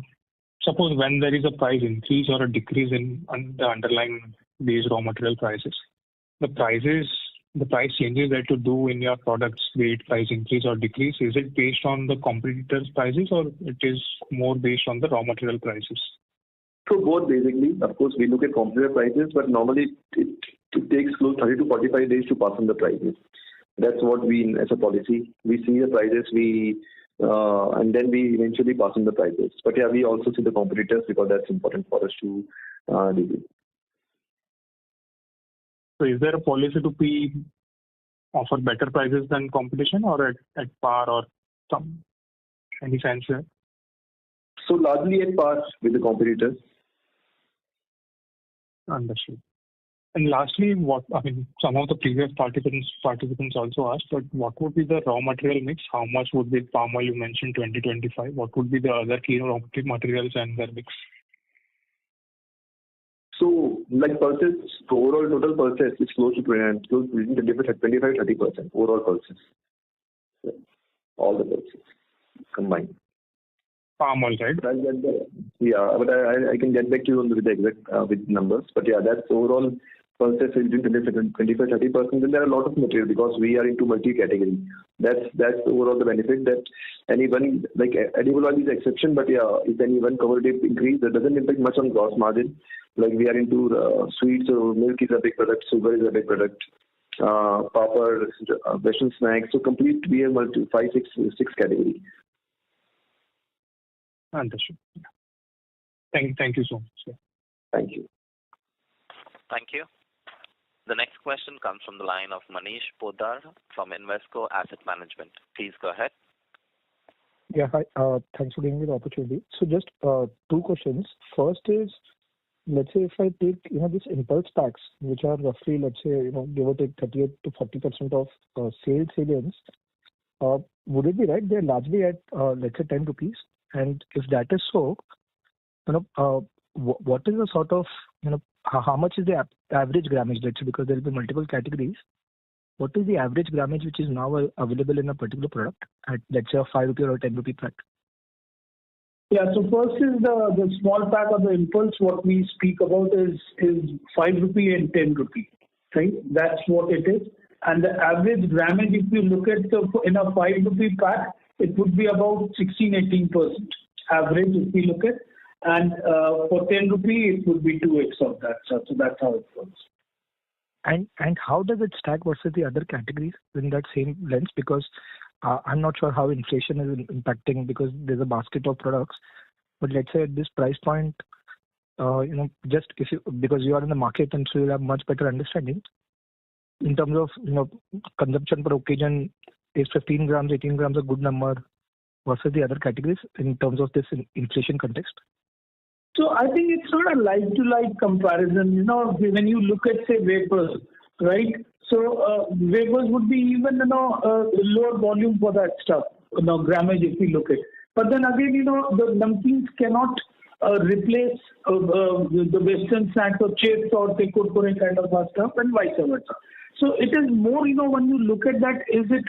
suppose when there is a price increase or a decrease in the underlying base raw material prices, the price changes that you do in your products, be it price increase or decrease, is it based on the competitors' prices or it is more based on the raw material prices? So both basically. Of course, we look at competitor prices, but normally it takes close 30 to 45 days to pass on the prices. That's what we, as a policy, we see the prices, and then we eventually pass on the prices. But yeah, we also see the competitors because that's important for us to deal with. So is there a policy to offer better prices than competition or at par or any sense there? So largely at par with the competitors. Understood. And lastly, some of the previous participants also asked, but what would be the raw material mix? How much would be palm oil? You mentioned 2025. What would be the other key raw materials and their mix? So, like pulses, the overall total pulses is close to 25-30% overall pulses. All the pulses combined. Palm oil, right? Yeah, but I can get back to you with the exact with numbers. But yeah, that's overall pulses is 25-30%. And there are a lot of material because we are into multi-category. That's overall the benefit that anyone, like edible oil is an exception, but yeah, if any one commodity increase, that doesn't impact much on gross margin. Like we are into sweets, so milk is a big product, sugar is a big product, papad, western snacks. So complete we have six categories. Understood. Thank you so much. Sir. Thank you. Thank you. The next question comes from the line of Manish Poddar from Invesco Asset Management. Please go ahead. Yeah, hi. Thanks for giving me the opportunity. So just two questions. First is, let's say if I take this impulse packs, which are roughly, let's say give or take 38 to 40% of sales salience, would it be right they're largely at let's say 10 rupees? And if that is so, what is the sort of how much is the average grammage, let's say, because there will be multiple categories. What is the average grammage which is now available in a particular product at, let's say, a 5 rupee or a 10 rupee pack? Yeah, so first is the small pack of the impulse. What we speak about is 5 rupee and 10 rupee, right? That's what it is. And the average grammage, if you look at in a 5 rupee pack, it would be about 16-18% average if we look at. And for 10 rupee, it would be 2x of that. So that's how it works. And how does it stack versus the other categories in that same lens? Because I'm not sure how inflation is impacting because there's a basket of products. But let's say at this price point, just because you are in the market and so you'll have much better understanding in terms of consumption per occasion, is 15 grams, 18 grams a good number versus the other categories in terms of this inflation context? So I think it's not a like-to-like comparison. When you look at, say, wafers, right? So wafers would be even, lower volume for that stuff, grammage if we look at. But then again, the namkeens cannot replace the western snacks or chips or say kurkure kind of stuff and vice versa. So it is more, when you look at that, is it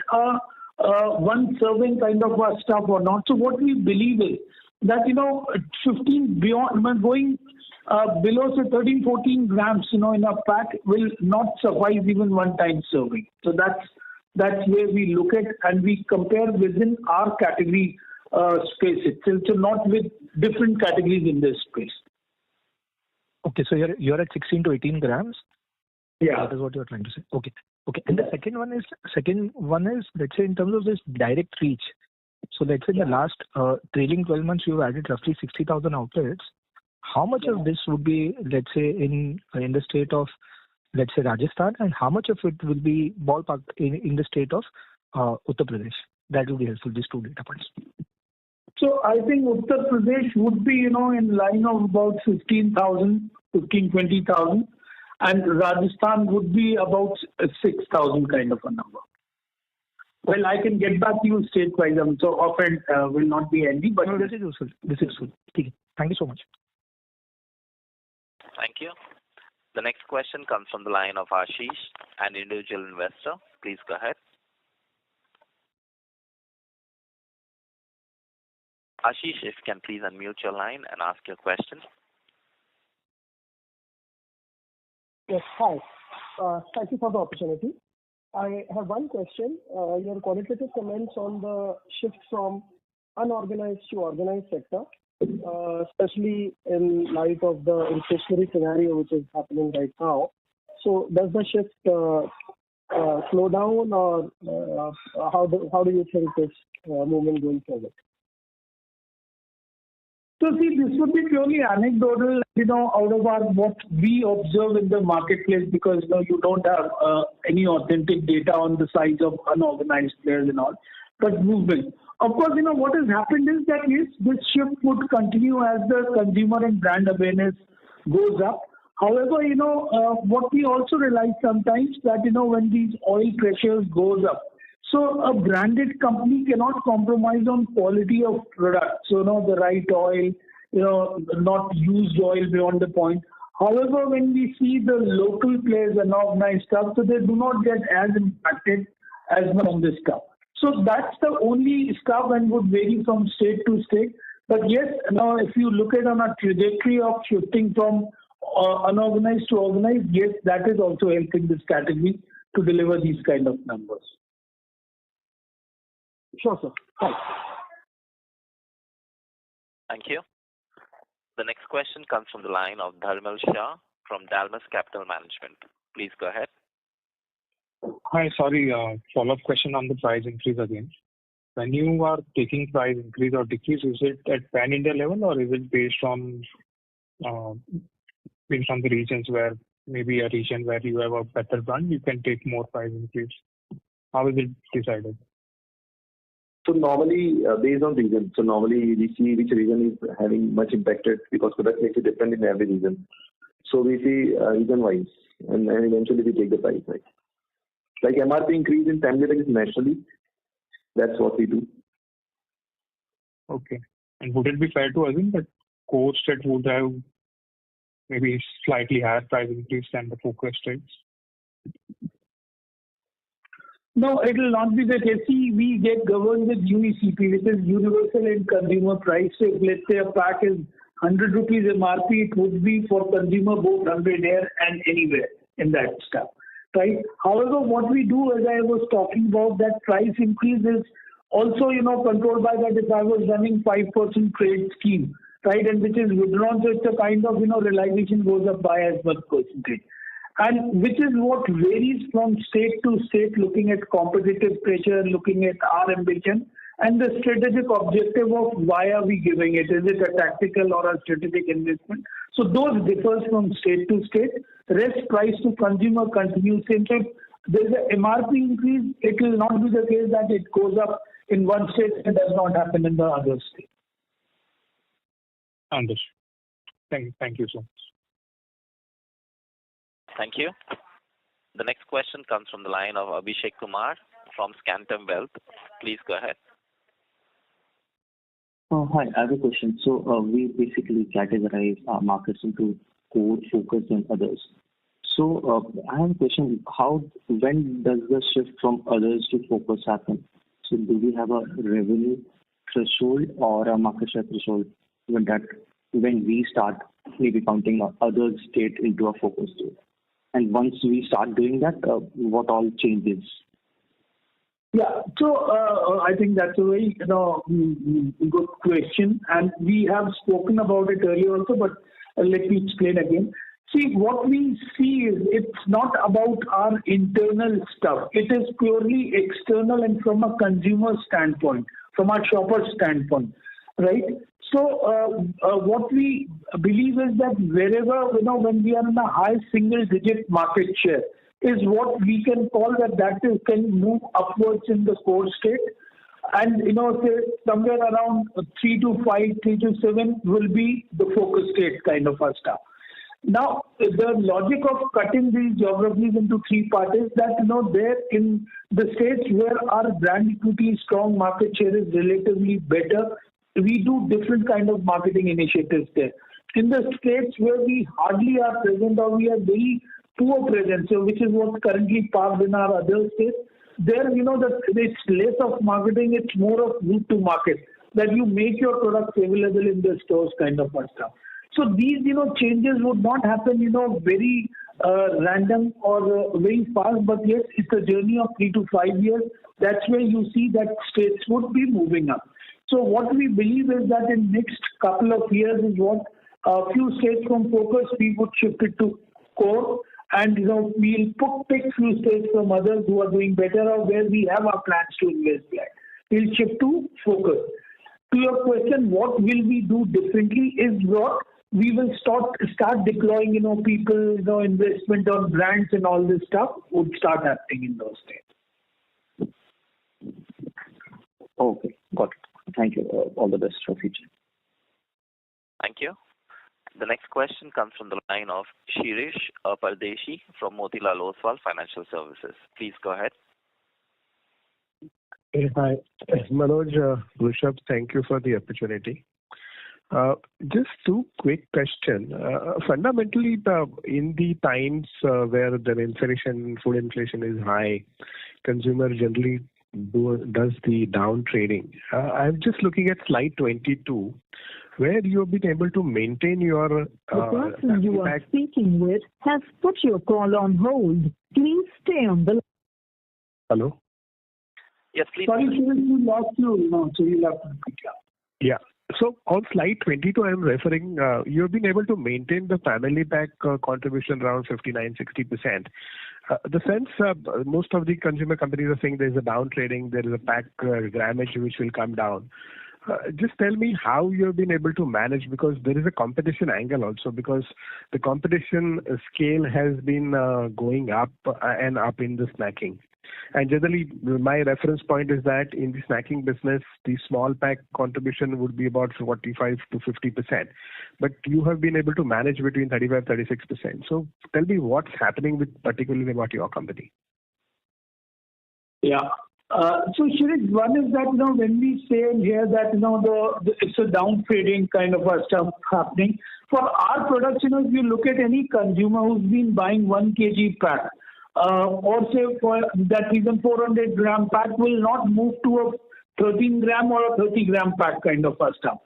one serving kind of stuff or not? So what we believe is that 15 beyond going below say 13-14 grams in a pack will not suffice even one time serving. So that's where we look at and we compare within our category space itself, so not with different categories in this space. Okay, so you're at 16 to 18 grams. Yeah, that is what you're trying to say. Okay. And the second one is let's say in terms of this direct reach. So let's say in the last trailing 12 months, you've added roughly 60,000 outlets. How much of this would be, let's say, in the state of, let's say, Rajasthan, and how much of it will be ballpark in the state of Uttar Pradesh? That would be helpful, these two data points. So I think Uttar Pradesh would be, in line of about 15,000, 20,000. And Rajasthan would be about 6,000 kind of a number. Well, I can get back to you state-wise. So often will not be handy, but no, this is useful. Okay. Thank you so much. Thank you. The next question comes from the line of Ashish, an individual investor. Please go ahead. Ashish, if you can please unmute your line and ask your question. Yes, hi. Thank you for the opportunity. I have one question. Your qualitative comments on the shift from unorganized to organized sector, especially in light of the inflationary scenario which is happening right now. So does the shift slow down, or how do you think this movement going forward? So see, this would be purely anecdotal, out of what we observe in the marketplace, because you don't have any authentic data on the size of unorganized players and all, but movement. Of course, what has happened is that yes, this shift would continue as the consumer and brand awareness goes up. However, what we also realize sometimes that, when these oil pressures goes up, so a branded company cannot compromise on quality of product. So, the right oil, not used oil beyond the point. However, when we see the local players and organized stuff, so they do not get as impacted as much on this stuff. So that's the only stuff and would vary from state to state. But yes, now if you look at on a trajectory of shifting from unorganized to organized, yes, that is also helping this category to deliver these kind of numbers. Sure, sir. Thanks. Thank you. The next question comes from the line of Dharmal Shah from Dalmus Capital Management. Please go ahead. Hi, sorry, follow-up question on the price increase again. When you are taking price increase or decrease, is it at pan-India level, or is it based on the regions where maybe a region where you have a better brand, you can take more price increase? How is it decided? So normally based on region. So normally we see which region is having much impacted, because product makes it different in every region. So we see region wise, and eventually we take the price hike. Like MRP increase in family is nationally. That's what we do. Okay. And would it be fair to assume that core state would have maybe slightly higher price increase than the focus states? No, it will not be the case. See, we get governed with UECP, which is Universal and Consumer Price. So if let's say a pack is 100 rupees MRP, it would be for consumer both 100 here and anywhere in that stuff. Right. However, what we do, as I was talking about, that price increase is also, controlled by that if I was running 5% trade scheme, right, and which is withdrawn, so it's a kind of, realization goes up by as much percentage. And which is what varies from state to state, looking at competitive pressure, looking at our ambition, and the strategic objective of why are we giving it? Is it a tactical or a strategic investment? So those differs from state to state. Rest price to consumer continues. Since if there's an MRP increase, it will not be the case that it goes up in one state and does not happen in the other state. Understood. Thank you so much. Thank you. The next question comes from the line of Abhishek Kumar from Scantum Wealth. Please go ahead. Hi, I have a question. So we basically categorize our markets into core, focus, and others. So I have a question. When does the shift from others to focus happen? So do we have a revenue threshold or a market share threshold when we start maybe counting other state into a focus state? And once we start doing that, what all changes? Yeah, so I think that's a very good question, and we have spoken about it earlier also, but let me explain again. See, what we see is it's not about our internal stuff. It is purely external and from a consumer standpoint, from a shopper standpoint, right? So what we believe is that wherever, when we are in a high single-digit market share, is what we can call that can move upwards in the core state. And, say somewhere around 3 to 5, 3 to 7 will be the focus state kind of a stuff. Now, the logic of cutting these geographies into three parts is that, there in the states where our brand equity, strong market share is relatively better, we do different kind of marketing initiatives there. In the states where we hardly are present or we are very poor presence, so which is what's currently parked in our other states, there, it's less of marketing, it's more of route to market. that you make your products available in the stores kind of stuff. So these, changes would not happen, very random or very fast, but yes, it's a journey of 3 to 5 years. That's where you see that states would be moving up. So what we believe is that in next couple of years is what a few states from focus we would shift it to core, and we'll pick few states from others who are doing better or where we have our plans to invest there. We'll shift to focus. To your question, what will we do differently is what we will start deploying, people, investment on brands and all this stuff would start happening in those states. Okay, got it. Thank you. All the best for future. Thank you. The next question comes from the line of Shirish Pardeshi from Motilal Oswal Financial Services. Please go ahead. Hey, hi. Manoj, Rishabh, thank you for the opportunity. Just two quick questions. Fundamentally, in the times where the food inflation is high, consumer generally does the down trading. I'm just looking at slide 22, where you have been able to maintain your... the person you are speaking with has put your call on hold. Please stay on the... Hello? Yes, please. Sorry, we lost you. No, so you'll have to pick up. Yeah. So on slide 22, I'm referring, you have been able to maintain the family pack contribution around 59-60%. The sense most of the consumer companies are saying there's a down trading, there is a pack grammage which will come down. Just tell me how you have been able to manage, because there is a competition angle also, because the competition scale has been going up and up in the snacking. And generally, my reference point is that in the snacking business, the small pack contribution would be about 45 to 50%. But you have been able to manage between 35-36%. So tell me what's happening with particularly about your company. Yeah. So Shirish, one is that, when we say here that, it's a down trading kind of stuff happening. For our products, if you look at any consumer who's been buying 1 kg pack, or say for that reason 400 gram pack will not move to a 13 gram or a 30 gram pack kind of stuff.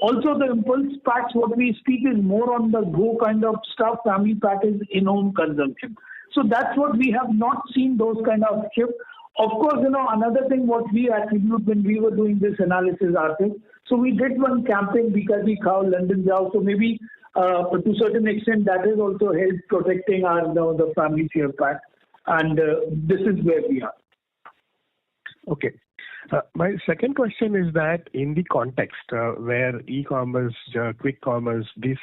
Also the impulse packs, what we speak is more on the go kind of stuff. Family pack is in-home consumption. So that's what we have not seen, those kind of shift. Of course, another thing what we attribute when we were doing this analysis ourselves. So we did one campaign, Bikaji Foods London Jao. So maybe to certain extent that has also helped protecting our the family share pack. And this is where we are. Okay. My second question is that in the context where e-commerce, quick commerce, these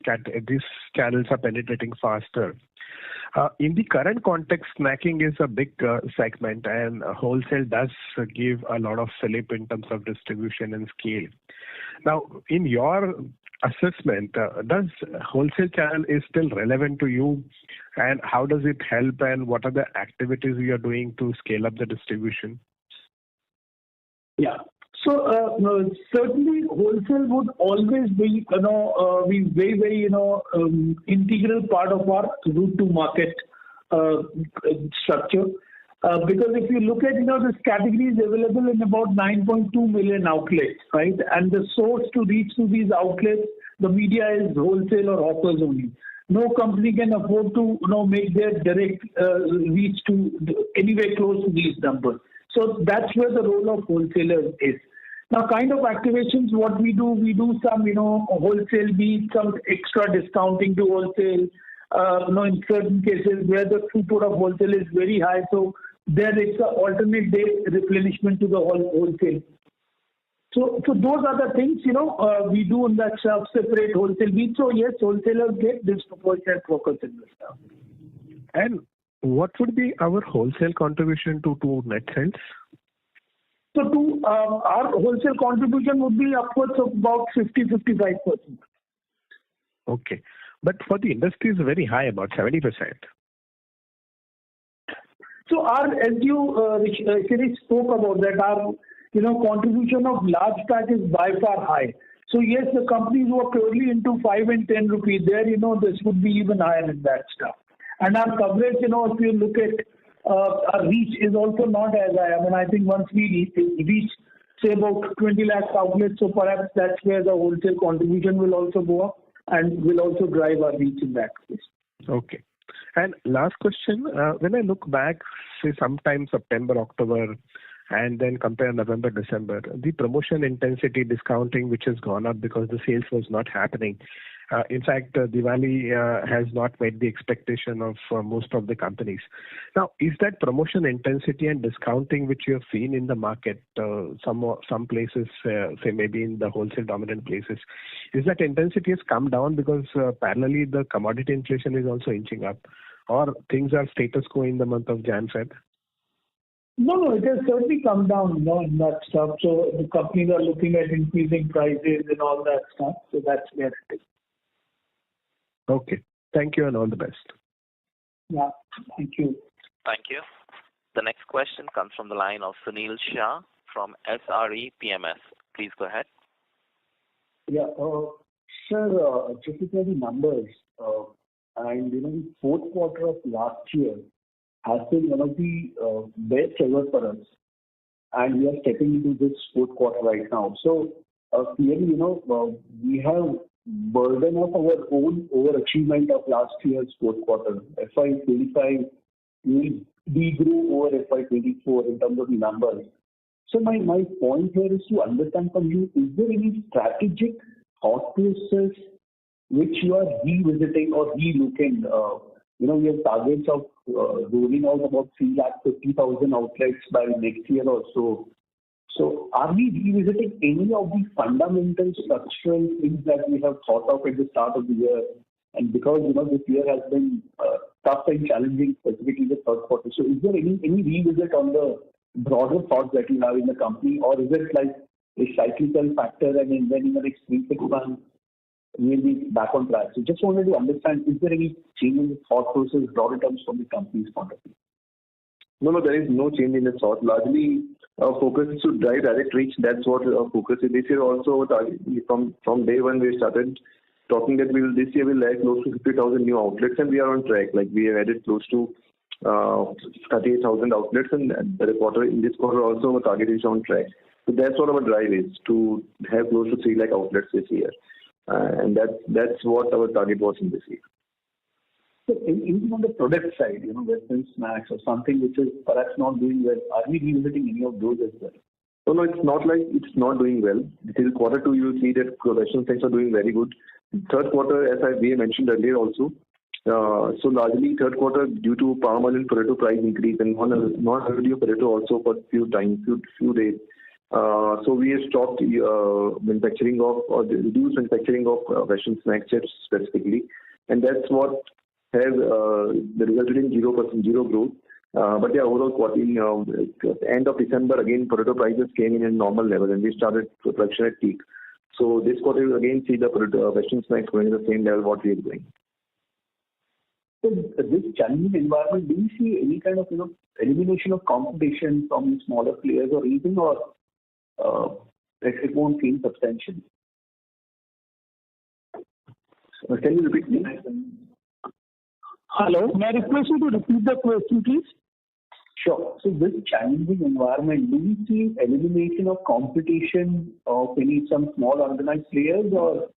channels are penetrating faster. In the current context, snacking is a big segment, and wholesale does give a lot of fillip in terms of distribution and scale. Now, in your assessment, does wholesale channel is still relevant to you, and how does it help, and what are the activities you are doing to scale up the distribution? Yeah. So certainly wholesale would always be very, very integral part of our route to market structure. Because if you look at this category is available in about 9.2 million outlets, right? And the source to reach to these outlets, the media is wholesale or hawkers only. No company can afford to make their direct reach to anywhere close to these numbers. So that's where the role of wholesalers is. Now, kind of activations, what we do some, wholesale beat, some extra discounting to wholesale. In certain cases where the throughput of wholesale is very high, so there is an alternate day replenishment to the wholesale. So those are the things, we do in that separate wholesale beat. So yes, wholesalers get disproportionate focus in this stuff. And what would be our wholesale contribution to net sales? So to our wholesale contribution would be upwards of about 50-55%. Okay. But for the industry is very high, about 70%. So as you Shirish spoke about that, our contribution of large pack is by far high. So yes, the companies who are purely into 5 and 10 rupees, there this would be even higher in that stuff. And our coverage, if you look at our reach is also not as high. I mean, I think once we reach say about 20 lakh outlets. So perhaps that's where the wholesale contribution will also go up and will also drive our reach in that case. Okay. And last question, when I look back, say sometime September, October, and then compare November, December, the promotion intensity discounting which has gone up because the sales was not happening. In fact, Diwali has not met the expectation of most of the companies. Now, is that promotion intensity and discounting which you have seen in the market, some places, say maybe in the wholesale dominant places, is that intensity has come down because parallelly the commodity inflation is also inching up, or things are status quo in the month of Jan-Feb? No, it has certainly come down, in that stuff. So the companies are looking at increasing prices and all that stuff. So that's where it is. Okay. Thank you and all the best. Yeah. Thank you. Thank you. The next question comes from the line of Sunil Shah from SRE PMS. Please go ahead. Yeah. Sir, just looking at the numbers, and the fourth quarter of last year has been one of the best ever for us, and we are stepping into this fourth quarter right now. So clearly, we have burden of our own overachievement of last year's fourth quarter. FY25 we degrew over FY24 in terms of the numbers. So my point here is to understand from you, is there any strategic thought process which you are revisiting or relooking? We have targets of rolling out about 350,000 outlets by next year or so. So are we revisiting any of the fundamental structural things that we have thought of at the start of the year? And because, this year has been tough and challenging, specifically the third quarter. So is there any revisit on the broader thoughts that you have in the company, or is it like a cyclical factor and then in the next 3-6 months we'll be back on track? So just wanted to understand, is there any change in the thought process, broader terms from the company's point of view? No, there is no change in the thought. Largely, our focus is to drive direct reach. That's what our focus is. This year also, from day one, we started talking that this year we'll add close to 50,000 new outlets, and we are on track. Like we have added close to 38,000 outlets, and in this quarter also, our target is on track. So that's what our drive is, to have close to 3 lakh outlets this year. And that's what our target was in this year. So even on the product side, Western snacks or something which is perhaps not doing well, are we revisiting any of those as well? No, it's not like it's not doing well. Till quarter 2, you will see that Western snacks are doing very good. Third quarter, as we mentioned earlier also, so largely third quarter due to palm oil and potato price increase and non-availability of potato also for few days. So we have stopped manufacturing of or reduced manufacturing of Western snack chips specifically, and that's what has resulted in 0% growth. But yeah, overall quarter, end of December again potato prices came in at normal level and we started production at peak. So this quarter we again see the Western snacks going at the same level what we are doing. So this challenging environment, do you see any kind of elimination of competition from smaller players or anything, or it won't seem substantial? Can you repeat please? Hello, may I request you to repeat the question, please? Sure. So this challenging environment, do you see elimination of competition of some small organized players, or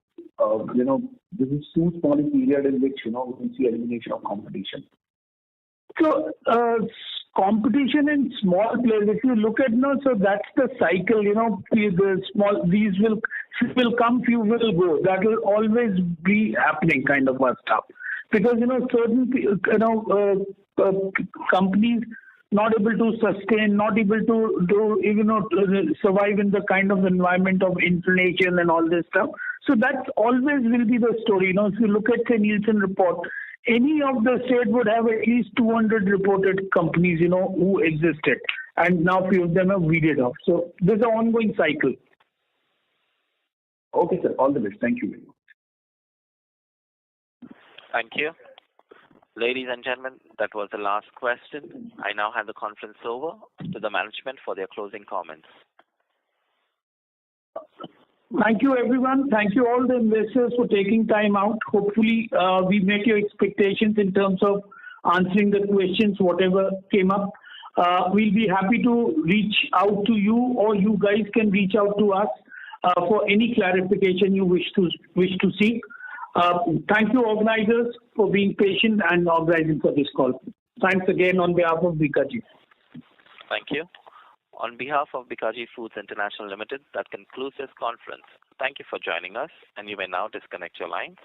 this is too small a period in which we can see elimination of competition? So competition in small players, if you look at so that's the cycle. These will come, few will go. That will always be happening, kind of stuff. Because certain companies not able to sustain, not able to survive in the kind of environment of inflation and all this stuff. So that always will be the story. If you look at the Nielsen report, any of the state would have at least 200 reported companies, who existed, and now few of them have weeded off. So this is an ongoing cycle. Okay, sir. All the best. Thank you very much. Thank you. Ladies and gentlemen, that was the last question. I now hand the conference over to the management for their closing comments. Thank you, everyone. Thank you all the investors for taking time out. Hopefully, we met your expectations in terms of answering the questions, whatever came up. we'll be happy to reach out to you, or you guys can reach out to us for any clarification you wish to seek. Thank you, organizers, for being patient and organizing for this call. Thanks again on behalf of Bikaji. Thank you. On behalf of Bikaji Foods International Limited, that concludes this conference. Thank you for joining us, and you may now disconnect your lines.